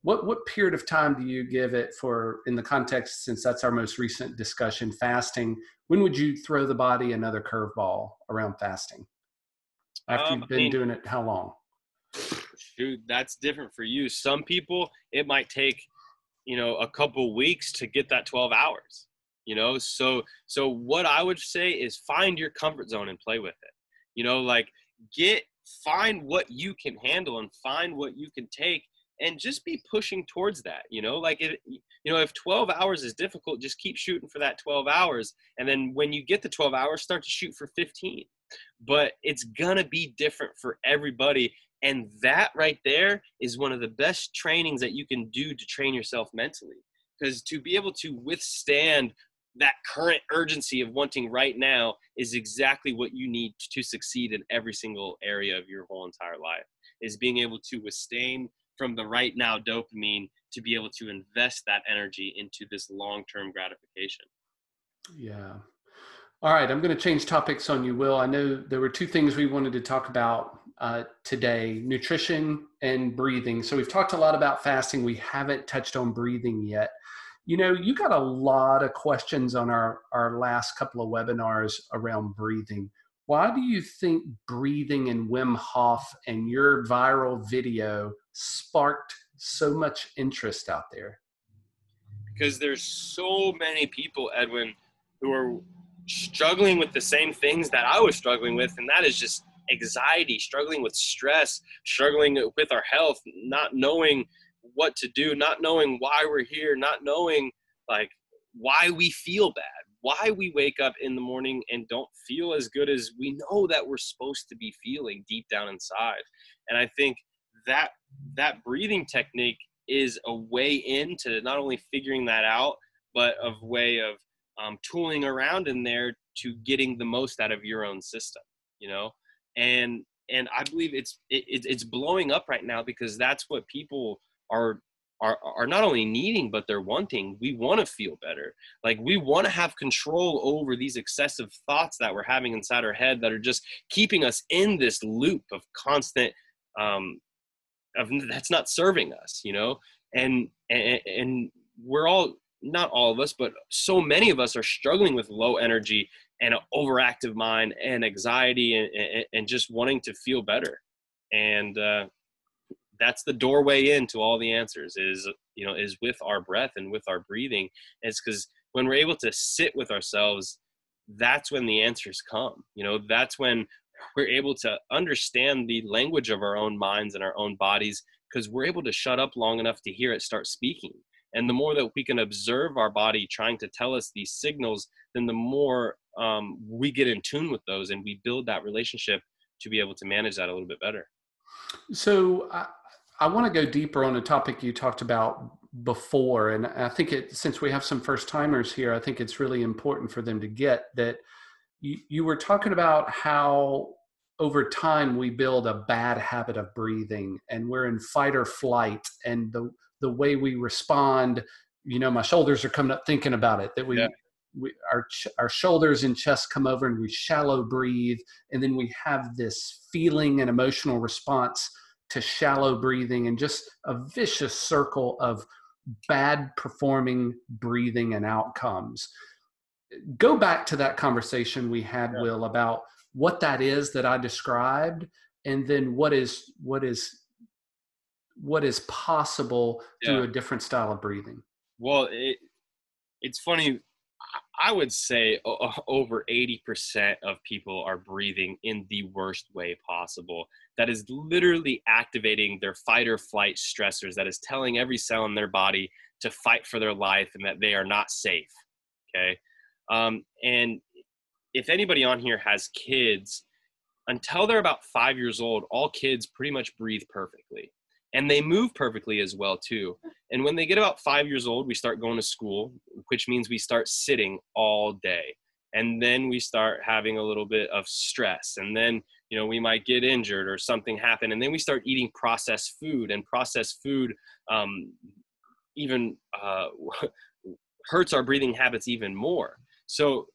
what period of time do you give it for, in the context, since that's our most recent discussion, fasting, when would you throw the body another curveball around fasting? After you've been doing it, how long? Shoot, that's different for you. Some people, it might take, a couple weeks to get that 12 hours, so what I would say is find your comfort zone and play with it. Find what you can handle and find what you can take, and just be pushing towards that. If 12 hours is difficult, just keep shooting for that 12 hours. And then when you get the 12 hours, start to shoot for 15. But it's going to be different for everybody. And that right there is one of the best trainings that you can do to train yourself mentally. Because to be able to withstand that current urgency of wanting right now is exactly what you need to succeed in every single area of your whole entire life, is being able to withstand from the right now dopamine to be able to invest that energy into this long-term gratification. Yeah. All right. I'm going to change topics on you, Will. I know there were two things we wanted to talk about today: nutrition and breathing. So we've talked a lot about fasting. We haven't touched on breathing yet. You got a lot of questions on our last couple of webinars around breathing. Why do you think breathing and Wim Hof and your viral video sparked so much interest out there? Because there's so many people, Edwin, who are struggling with the same things that I was struggling with, and that is just anxiety, struggling with stress, struggling with our health, not knowing what to do, not knowing why we're here, not knowing why we feel bad, why we wake up in the morning and don't feel as good as we know that we're supposed to be feeling deep down inside. And I think that that breathing technique is a way into not only figuring that out, but a way of tooling around in there to getting the most out of your own system, you know? And I believe it's blowing up right now because that's what people are not only needing, but they're wanting. We want to feel better. Like, we want to have control over these excessive thoughts that we're having inside our head that are just keeping us in this loop of constant, that's not serving us, you know? And we're all, not all of us, but so many of us are struggling with low energy and an overactive mind and anxiety and just wanting to feel better. And that's the doorway into all the answers is, you know, is with our breath and with our breathing. It's because when we're able to sit with ourselves, that's when the answers come. You know, that's when we're able to understand the language of our own minds and our own bodies, because we're able to shut up long enough to hear it start speaking. And the more that we can observe our body trying to tell us these signals, then the more we get in tune with those, and we build that relationship to be able to manage that a little bit better. So I want to go deeper on a topic you talked about before. And I think since we have some first timers here, I think it's really important for them to get that you were talking about how over time we build a bad habit of breathing, and we're in fight or flight, and the way we respond, you know, my shoulders are coming up thinking about it, that our shoulders and chest come over and we shallow breathe, and then we have this feeling and emotional response to shallow breathing, and just a vicious circle of bad performing breathing and outcomes. Go back to that conversation we had, Yeah. Will, about what that is that I described, and then what is possible through Yeah. a different style of breathing. Well, it's funny. I would say over 80% of people are breathing in the worst way possible. That is literally activating their fight or flight stressors. That is telling every cell in their body to fight for their life and that they are not safe. Okay. And if anybody on here has kids, until they're about 5 years old, all kids pretty much breathe perfectly. And they move perfectly as well, too. And when they get about 5 years old, we start going to school, which means we start sitting all day. And then we start having a little bit of stress. And then, you know, we might get injured or something happen. And then we start eating processed food. And processed food even hurts our breathing habits even more. So,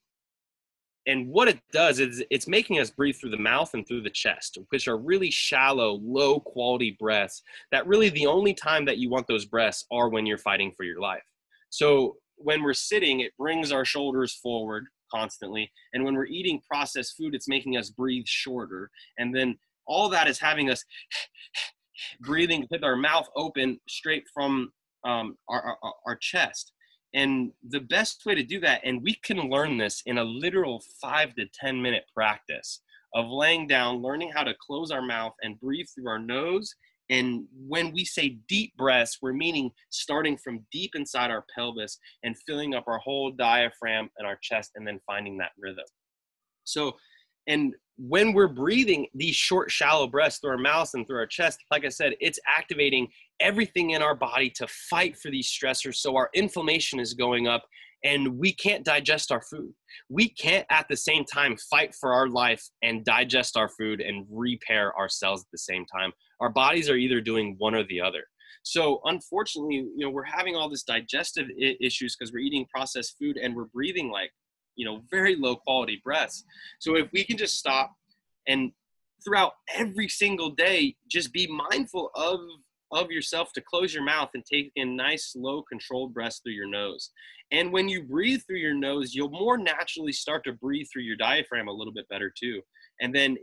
and what it does is it's making us breathe through the mouth and through the chest, which are really shallow, low quality breaths that really the only time that you want those breaths are when you're fighting for your life. So when we're sitting, it brings our shoulders forward constantly. And when we're eating processed food, it's making us breathe shorter. And then all that is having us breathing with our mouth open straight from our chest. And the best way to do that, and we can learn this in a literal 5 to 10 minute practice of laying down, learning how to close our mouth and breathe through our nose. And when we say deep breaths, we're meaning starting from deep inside our pelvis and filling up our whole diaphragm and our chest, and then finding that rhythm. So, and when we're breathing these short, shallow breaths through our mouths and through our chest, like I said, it's activating everything in our body to fight for these stressors. So our inflammation is going up and we can't digest our food. We can't at the same time fight for our life and digest our food and repair our cells at the same time. Our bodies are either doing one or the other. So unfortunately, you know, we're having all this digestive issues because we're eating processed food and we're breathing like, you know, very low quality breaths. So if we can just stop and throughout every single day, just be mindful of yourself to close your mouth and take in nice, slow, controlled breaths through your nose. And when you breathe through your nose, you'll more naturally start to breathe through your diaphragm a little bit better too. And then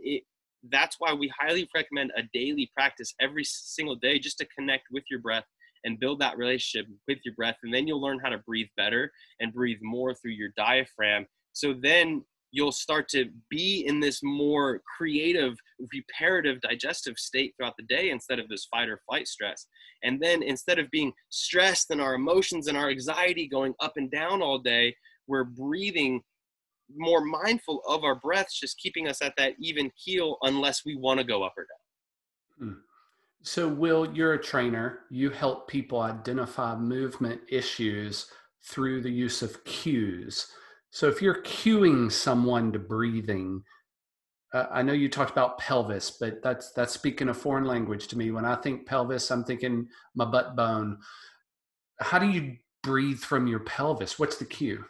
that's why we highly recommend a daily practice every single day, just to connect with your breath and build that relationship with your breath. And then you'll learn how to breathe better and breathe more through your diaphragm. So then you'll start to be in this more creative reparative digestive state throughout the day instead of this fight or flight stress. And then instead of being stressed and our emotions and our anxiety going up and down all day, we're breathing more mindful of our breaths, just keeping us at that even keel unless we want to go up or down. Hmm. So, Will, you're a trainer. You help people identify movement issues through the use of cues. So, if you're cueing someone to breathing, I know you talked about pelvis, but that's speaking a foreign language to me. When I think pelvis, I'm thinking my butt bone. How do you breathe from your pelvis? What's the cue?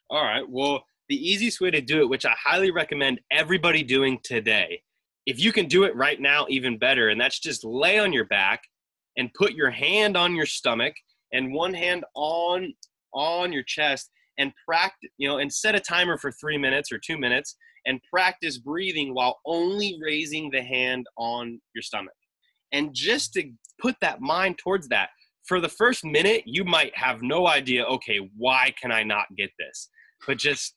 All right. Well, the easiest way to do it, which I highly recommend everybody doing today, if you can do it right now, even better. And that's just lay on your back and put your hand on your stomach and one hand on your chest and practice, and set a timer for 3 minutes or 2 minutes and practice breathing while only raising the hand on your stomach. And just to put that mind towards that, for the first minute, you might have no idea, okay, why can I not get this? But just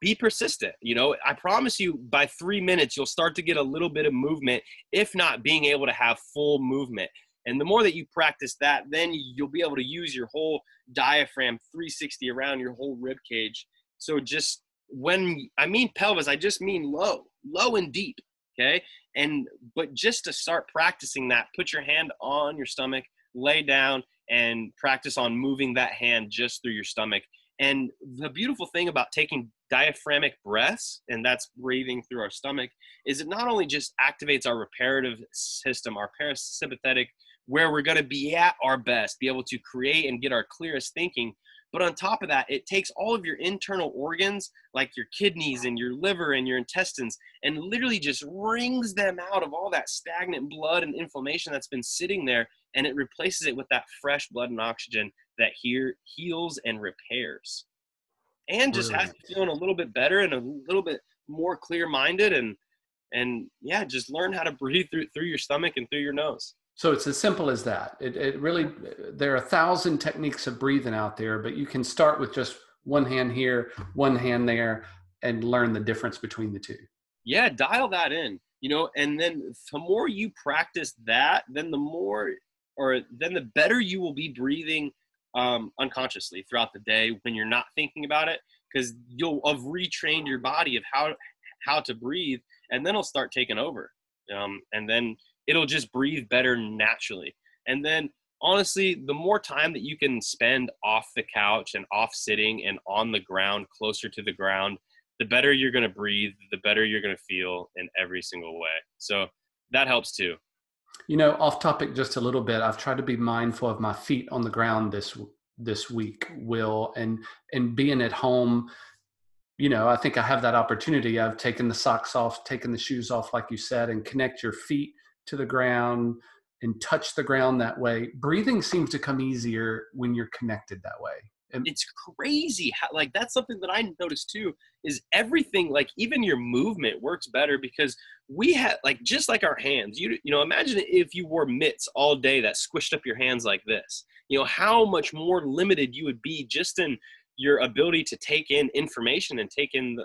be persistent. I promise you by 3 minutes, you'll start to get a little bit of movement, if not being able to have full movement. And the more that you practice that, then you'll be able to use your whole diaphragm 360 around your whole rib cage. So just when I mean pelvis, I just mean low and deep. Okay. But just to start practicing that, put your hand on your stomach, lay down and practice on moving that hand just through your stomach. And the beautiful thing about taking diaphragmatic breaths, and that's breathing through our stomach, is it not only just activates our reparative system, our parasympathetic, where we're going to be at our best, be able to create and get our clearest thinking, but on top of that, it takes all of your internal organs, like your kidneys and your liver and your intestines, and literally just wrings them out of all that stagnant blood and inflammation that's been sitting there, and it replaces it with that fresh blood and oxygen that here heals and repairs, and just has Brilliant. you feeling a little bit better and a little bit more clear-minded, and yeah, just learn how to breathe through your stomach and through your nose. So it's as simple as that. It really, there are 1,000 techniques of breathing out there, but you can start with just one hand here, one hand there, and learn the difference between the two. Yeah, dial that in, and then the more you practice that, then then the better you will be breathing unconsciously throughout the day when you're not thinking about it, because you'll have retrained your body of how to breathe, and then it'll start taking over. And then it'll just breathe better naturally. And then honestly, the more time that you can spend off the couch and off sitting and on the ground, closer to the ground, the better you're going to breathe, the better you're going to feel in every single way. So that helps too. Off topic just a little bit. I've tried to be mindful of my feet on the ground this week, Will, and being at home. I think I have that opportunity. I've taken the socks off, taken the shoes off, like you said, and connect your feet to the ground and touch the ground that way. Breathing seems to come easier when you're connected that way. It's crazy how, like, that's something that I noticed too, is everything, like even your movement works better because we have, like, just like our hands, imagine if you wore mitts all day that squished up your hands like this, how much more limited you would be just in your ability to take in information and take in,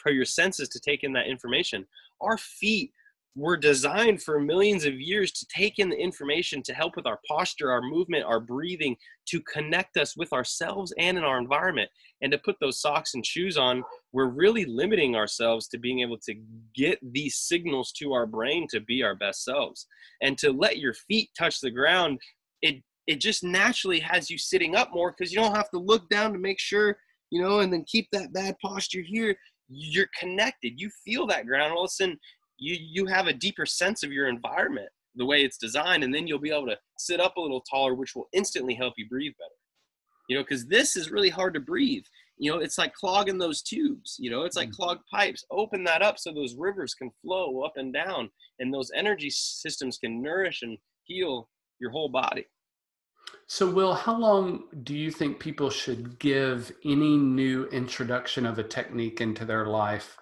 for your senses to take in that information. Our feet were designed for millions of years to take in the information, to help with our posture, our movement, our breathing, to connect us with ourselves and in our environment. And to put those socks and shoes on, we're really limiting ourselves to being able to get these signals to our brain to be our best selves. And to let your feet touch the ground, it just naturally has you sitting up more, because you don't have to look down to make sure, and then keep that bad posture here. You're connected. You feel that ground. All of a sudden, you have a deeper sense of your environment, the way it's designed, and then you'll be able to sit up a little taller, which will instantly help you breathe better. Because this is really hard to breathe. It's like clogging those tubes. It's like clogged pipes. Open that up so those rivers can flow up and down, and those energy systems can nourish and heal your whole body. So, Will, how long do you think people should give any new introduction of a technique into their life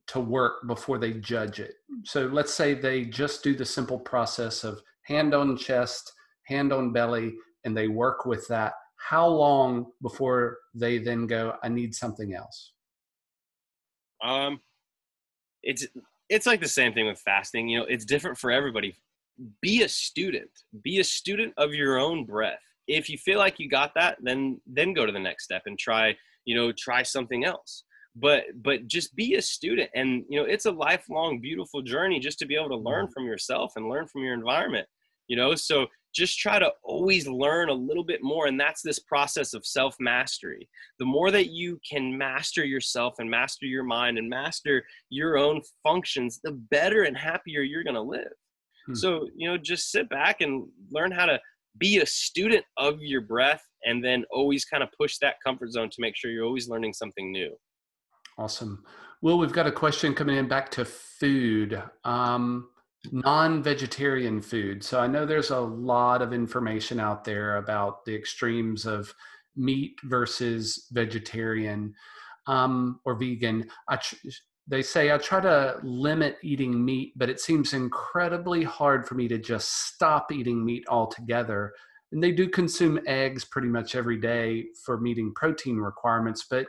to work before they judge it? So let's say they just do the simple process of hand on chest, hand on belly, and they work with that. How long before they then go, I need something else? It's It's like the same thing with fasting. You know, it's different for everybody. Be a student. Be a student of your own breath. If you feel like you got that, then go to the next step and try, try something else. But just be a student. And it's a lifelong beautiful journey just to be able to learn from yourself and learn from your environment. So just try to always learn a little bit more. And that's this process of self-mastery. The more that you can master yourself and master your mind and master your own functions, the better and happier you're going to live. So, just sit back and learn how to be a student of your breath, and then always kind of push that comfort zone to make sure you're always learning something new. Awesome. Well, we've got a question coming in back to food. Non-vegetarian food. So I know there's a lot of information out there about the extremes of meat versus vegetarian or vegan. They say I try to limit eating meat, but it seems incredibly hard for me to just stop eating meat altogether. And they do consume eggs pretty much every day for meeting protein requirements, but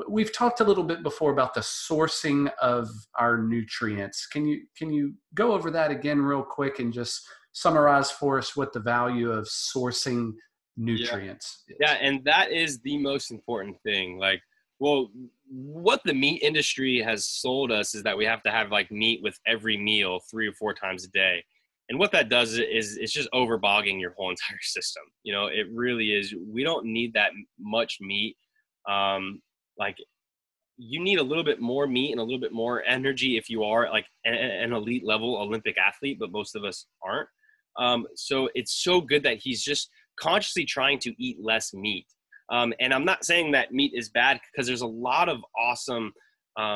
we've talked a little bit before about the sourcing of our nutrients. Can you go over that again real quick and just summarize for us what the value of sourcing nutrients is? Yeah, and that is the most important thing. Like, well, what the meat industry has sold us is that we have to have like meat with every meal 3 or 4 times a day. And what that does is it's just overbogging your whole entire system. It really is. We don't need that much meat. Like, you need a little bit more meat and a little bit more energy if you are like an elite level Olympic athlete, but most of us aren't. So it's so good that he's just consciously trying to eat less meat. And I'm not saying that meat is bad, because there's a lot of awesome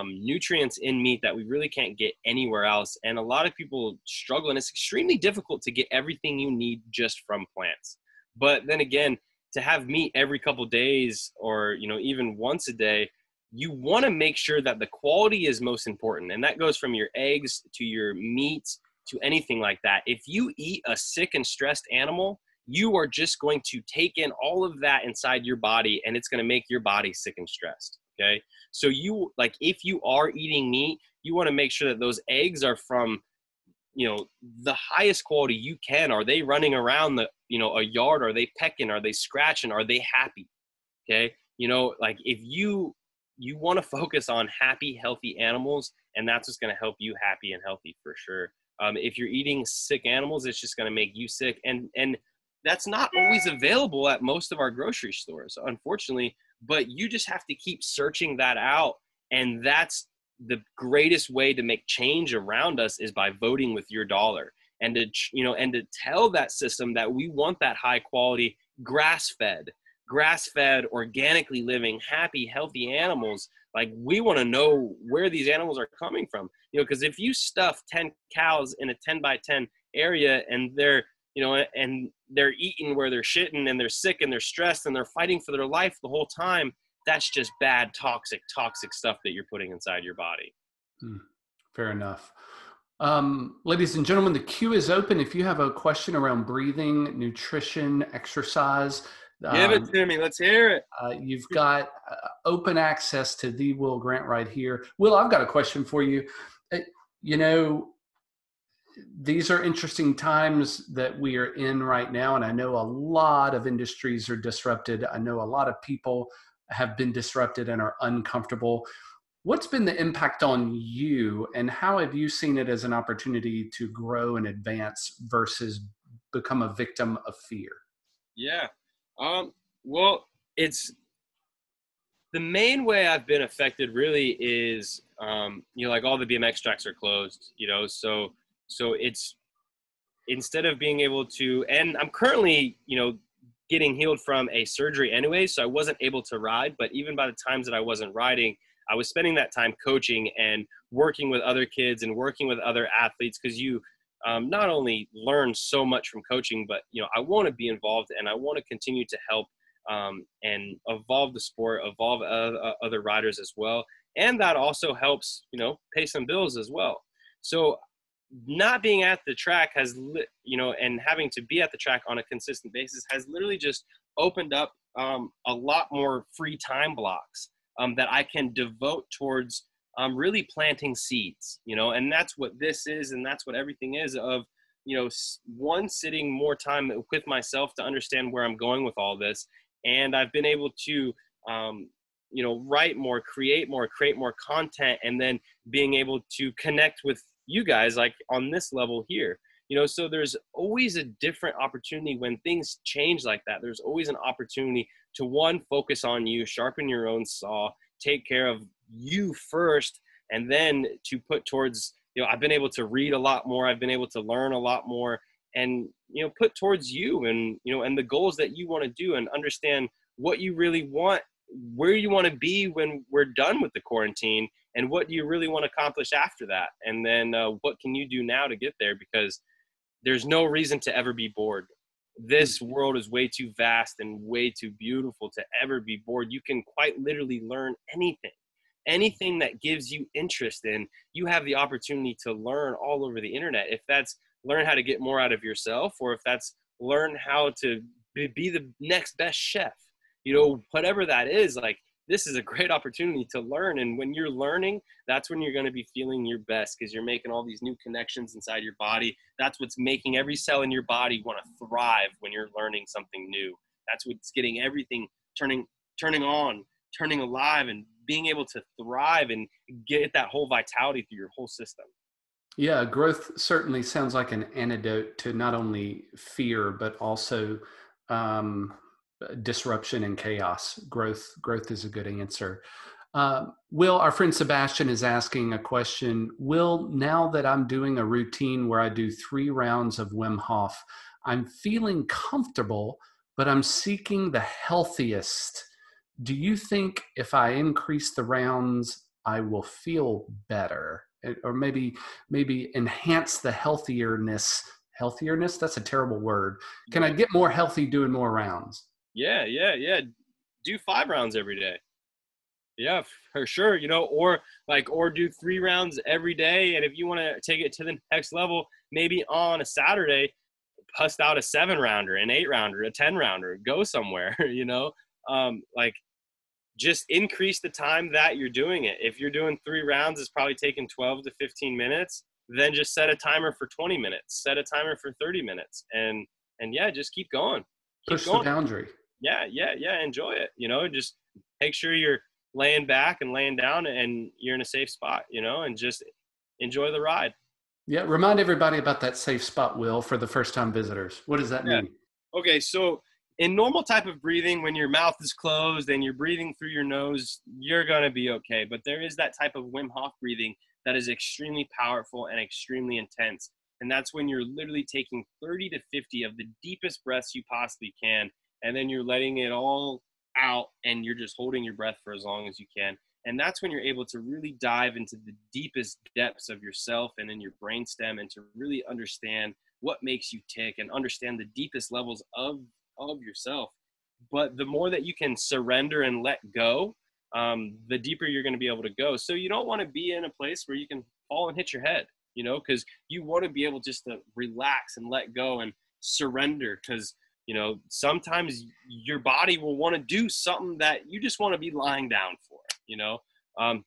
nutrients in meat that we really can't get anywhere else. And a lot of people struggle, and it's extremely difficult to get everything you need just from plants. But then again, to have meat every couple days, or even once a day, you want to make sure that the quality is most important. And that goes from your eggs to your meats to anything like that. If you eat a sick and stressed animal, you are just going to take in all of that inside your body, and it's going to make your body sick and stressed. Okay. So if you are eating meat, you want to make sure that those eggs are from, the highest quality you can. Are they running around a yard? Are they pecking? Are they scratching? Are they happy? Okay. Like, if you want to focus on happy, healthy animals, and that's what's going to help you happy and healthy for sure. If you're eating sick animals, it's just going to make you sick. And that's not always available at most of our grocery stores, unfortunately, but you just have to keep searching that out. And that's the greatest way to make change around us, is by voting with your dollar, and to tell that system that we want that high quality, grass-fed, organically living, happy, healthy animals. Like, we want to know where these animals are coming from, because if you stuff 10 cows in a 10 by 10 area, and they're eating where they're shitting, and they're sick and they're stressed and they're fighting for their life the whole time, that's just bad, toxic stuff that you're putting inside your body. Fair enough. Ladies and gentlemen, the queue is open. If you have a question around breathing, nutrition, exercise, give it to me. Let's hear it. You've got open access to the Will Grant right here. Will, I've got a question for you. These are interesting times that we are in right now, and I know a lot of industries are disrupted. I know a lot of people have been disrupted and are uncomfortable. What's been the impact on you, and how have you seen it as an opportunity to grow and advance versus become a victim of fear? Yeah. Well, it's the main way I've been affected really is, like, all the BMX tracks are closed, so it's, instead of being able to, and I'm currently, getting healed from a surgery anyway, so I wasn't able to ride. But even by the times that I wasn't riding, I was spending that time coaching and working with other kids and working with other athletes, because you not only learn so much from coaching, but I want to be involved, and I want to continue to help and evolve the sport, evolve other riders as well, and that also helps pay some bills as well. So not being at the track has, and having to be at the track on a consistent basis has literally just opened up a lot more free time blocks that I can devote towards really planting seeds, you know, and that's what this is. And that's what everything is of, you know, one, sitting more time with myself to understand where I'm going with all this. And I've been able to, you know, write more, create more content, and then being able to connect with you guys like on this level here, you know. So there's always a different opportunity when things change like that. There's always an opportunity to, one, focus on you, sharpen your own saw, take care of you first, and then to put towards, you know, I've been able to read a lot more, I've been able to learn a lot more, and, you know, put towards you, and, you know, and the goals that you want to do, and understand what you really want, where you want to be when we're done with the quarantine, and what do you really want to accomplish after that, and then what can you do now to get there, because there's no reason to ever be bored. This world is way too vast and way too beautiful to ever be bored. You can quite literally learn anything that gives you interest in. You have the opportunity to learn all over the internet. If that's learn how to get more out of yourself, or if that's learn how to be the next best chef, you know, whatever that is, like, this is a great opportunity to learn. And when you're learning, that's when you're going to be feeling your best, because you're making all these new connections inside your body. That's what's making every cell in your body want to thrive when you're learning something new. That's what's getting everything turning on, turning alive, and being able to thrive and get that whole vitality through your whole system. Yeah, growth certainly sounds like an antidote to not only fear, but also um, disruption and chaos. Growth is a good answer. Will, our friend Sebastian is asking a question. Will, now that I'm doing a routine where I do 3 rounds of Wim Hof, I'm feeling comfortable, but I'm seeking the healthiest. Do you think if I increase the rounds, I will feel better? Or maybe enhance the healthierness. Healthierness, that's a terrible word. Can I Yeah. get more healthy doing more rounds? Yeah. Do 5 rounds every day. Yeah, for sure. You know, or do 3 rounds every day. And if you want to take it to the next level, maybe on a Saturday, bust out a 7 rounder, an 8 rounder, a 10 rounder, go somewhere, you know, like, just increase the time that you're doing it. If you're doing 3 rounds, it's probably taking 12 to 15 minutes. Then just set a timer for 20 minutes, set a timer for 30 minutes. And yeah, just keep going. Keep Push the going. boundary. Yeah. Enjoy it. You know, just make sure you're laying back and laying down and you're in a safe spot, you know, and just enjoy the ride. Yeah, remind everybody about that safe spot, Will, for the first time visitors. What does that Yeah. mean? Okay. So in normal type of breathing, when your mouth is closed and you're breathing through your nose, you're going to be okay. But there is that type of Wim Hof breathing that is extremely powerful and extremely intense. And that's when you're literally taking 30 to 50 of the deepest breaths you possibly can. And then you're letting it all out, and you're just holding your breath for as long as you can. And that's when you're able to really dive into the deepest depths of yourself and in your brainstem, and to really understand what makes you tick and understand the deepest levels of yourself. But the more that you can surrender and let go, the deeper you're going to be able to go. So you don't want to be in a place where you can fall and hit your head, you know, because you want to be able just to relax and let go and surrender. Because, you know, sometimes your body will want to do something that you just want to be lying down for, you know.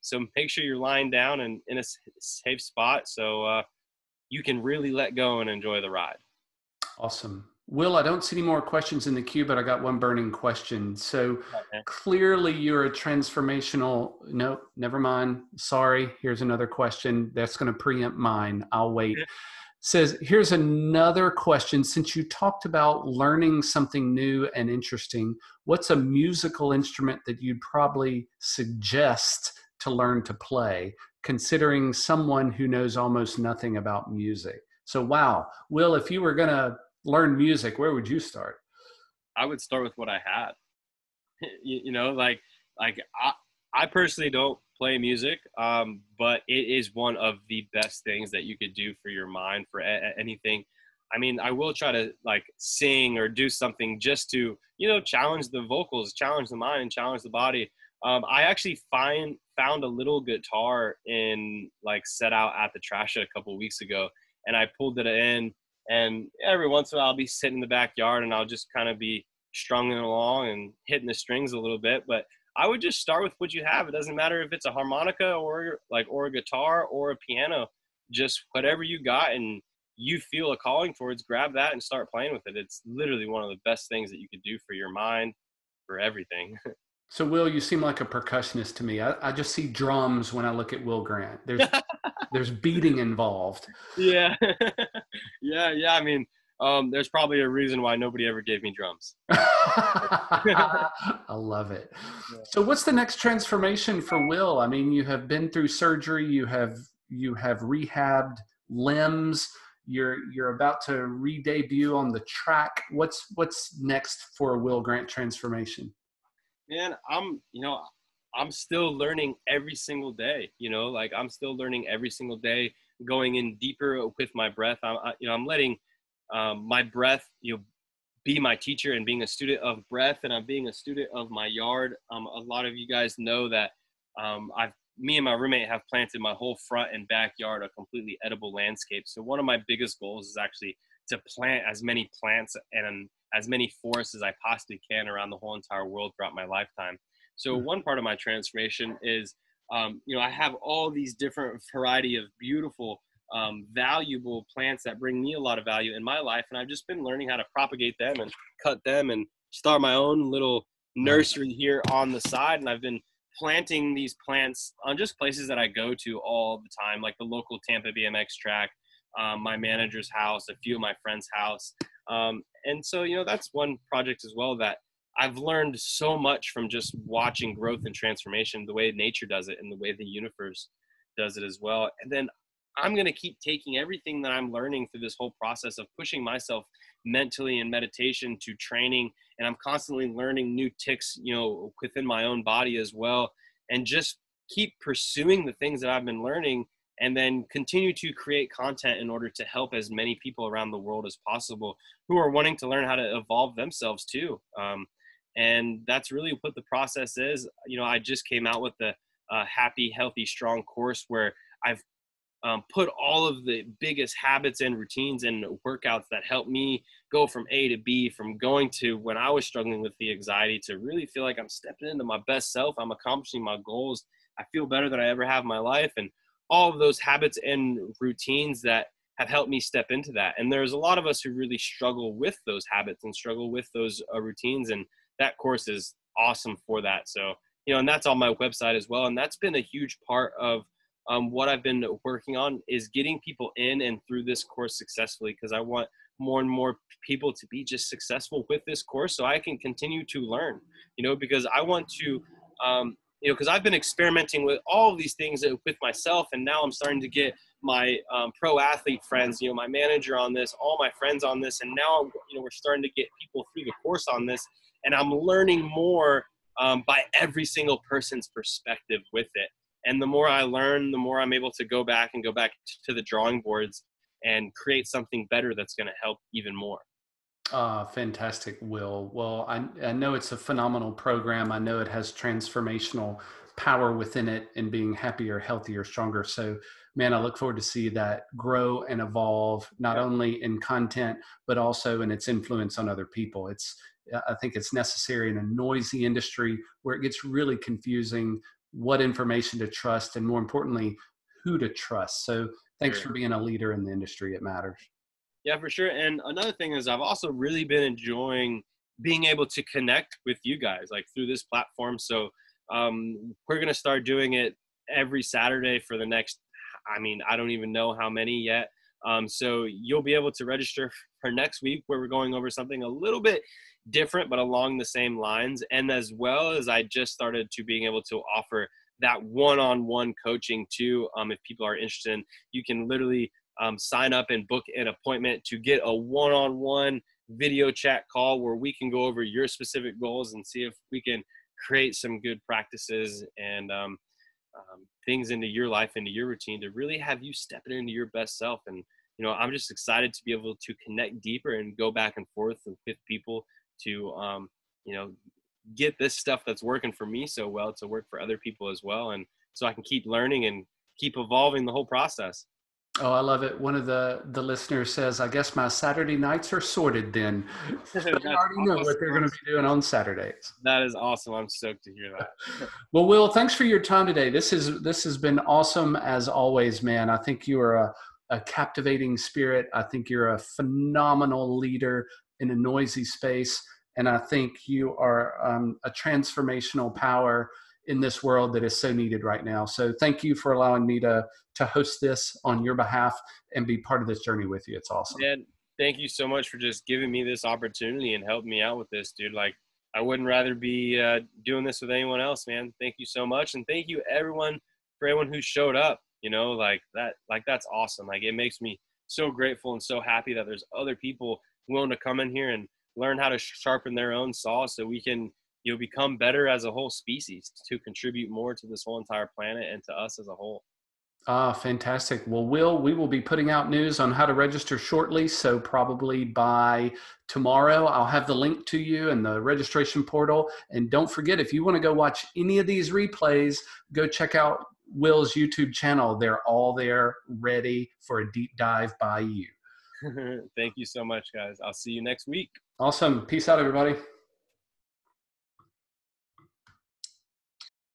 So make sure you're lying down and in a safe spot, so you can really let go and enjoy the ride. Awesome. Will, I don't see any more questions in the queue, but I got one burning question. So Okay. clearly you're a transformational, no, never mind. Sorry. Here's another question that's going to preempt mine. I'll wait. Says, here's another question. Since you talked about learning something new and interesting, what's a musical instrument that you'd probably suggest to learn to play, considering someone who knows almost nothing about music? So, wow. Will, if you were going to learn music, where would you start? I would start with what I had. You know, like I personally don't play music, but it is one of the best things that you could do for your mind, for anything. I mean, I will try to like sing or do something just to, you know, challenge the vocals, challenge the mind, and challenge the body. I actually found a little guitar in like set out at the trash a couple of weeks ago, and I pulled it in, and every once in a while I'll be sitting in the backyard and I'll just kind of be strumming along and hitting the strings a little bit. But I would just start with what you have. It doesn't matter if it's a harmonica or a guitar or a piano, just whatever you got and you feel a calling towards, grab that and start playing with it. It's literally one of the best things that you could do for your mind, for everything. So, Will, you seem like a percussionist to me. I just see drums when I look at Will Grant. There's beating involved. Yeah. Yeah. I mean, there's probably a reason why nobody ever gave me drums. I love it. Yeah. So, what's the next transformation for Will? I mean, you have been through surgery. You have rehabbed limbs. You're about to re-debut on the track. What's next for a Will Grant transformation? Man, I'm still learning every single day, like I'm still learning every single day, going in deeper with my breath. I'm letting my breath, be my teacher and being a student of breath, and I'm being a student of my yard. A lot of you guys know that me and my roommate have planted my whole front and backyard a completely edible landscape. So one of my biggest goals is actually to plant as many plants and as many forests as I possibly can around the whole entire world throughout my lifetime. So one part of my transformation is, I have all these different variety of beautiful, valuable plants that bring me a lot of value in my life. And I've just been learning how to propagate them and cut them and start my own little nursery here on the side. And I've been planting these plants on just places that I go to all the time, like the local Tampa BMX track, my manager's house, a few of my friends' house. And so, that's one project as well that I've learned so much from just watching growth and transformation, the way nature does it and the way the universe does it as well. And then I'm going to keep taking everything that I'm learning through this whole process of pushing myself mentally in meditation to training. And I'm constantly learning new ticks, within my own body as well. And just keep pursuing the things that I've been learning, and then continue to create content in order to help as many people around the world as possible who are wanting to learn how to evolve themselves too. And that's really what the process is. I just came out with the Happy, Healthy, Strong course, where I've put all of the biggest habits and routines and workouts that help me go from A to B, from going to when I was struggling with the anxiety to really feel like I'm stepping into my best self. I'm accomplishing my goals. I feel better than I ever have in my life. And all of those habits and routines that have helped me step into that. And there's a lot of us who really struggle with those habits and struggle with those routines. And that course is awesome for that. So, and that's on my website as well. And that's been a huge part of what I've been working on, is getting people in and through this course successfully, because I want more and more people to be just successful with this course so I can continue to learn, because I want to, because I've been experimenting with all of these things with myself, and now I'm starting to get my pro athlete friends, my manager on this, all my friends on this, and now, we're starting to get people through the course on this, and I'm learning more by every single person's perspective with it. And the more I learn, the more I'm able to go back to the drawing boards and create something better that's going to help even more. Fantastic, Will. Well, I know it's a phenomenal program. I know it has transformational power within it in being happier, healthier, stronger. So, man, I look forward to see that grow and evolve, not only in content, but also in its influence on other people. I think it's necessary in a noisy industry where it gets really confusing what information to trust, and more importantly, who to trust. So thanks for being a leader in the industry. It matters. Yeah, for sure. And another thing is, I've also really been enjoying being able to connect with you guys, like through this platform. So we're going to start doing it every Saturday for the next, I don't even know how many yet. So you'll be able to register for next week, where we're going over something a little bit different, but along the same lines. And as well as, I just started to being able to offer that one-on-one coaching too. If people are interested, you can literally sign up and book an appointment to get a one-on-one video chat call where we can go over your specific goals and see if we can create some good practices and things into your life, into your routine, to really have you stepping into your best self. And, I'm just excited to be able to connect deeper and go back and forth with people to, get this stuff that's working for me so well to work for other people as well. And so I can keep learning and keep evolving the whole process. Oh, I love it. One of the listeners says, I guess my Saturday nights are sorted then. So they That's already know what they're going to awesome. be doing on Saturdays. That is awesome. I'm stoked to hear that. Well, Will, thanks for your time today. This has been awesome as always, man. I think you are a captivating spirit. I think you're a phenomenal leader in a noisy space, and I think you are a transformational power in this world that is so needed right now. So, thank you for allowing me to host this on your behalf and be part of this journey with you. It's awesome. Man, thank you so much for just giving me this opportunity and helping me out with this, dude. Like, I wouldn't rather be doing this with anyone else, man. Thank you so much, and thank you everyone for everyone who showed up. You know, like that, like that's awesome. Like, it makes me so grateful and so happy that there's other people willing to come in here and learn how to sharpen their own saw, so we can, you know, become better as a whole species to contribute more to this whole entire planet and to us as a whole. Ah, fantastic. Well, we will be putting out news on how to register shortly. So probably by tomorrow, I'll have the link to you and the registration portal. And don't forget, if you want to go watch any of these replays, go check out Will's YouTube channel. They're all there ready for a deep dive by you. Thank you so much, guys. I'll see you next week. Awesome. Peace out, everybody.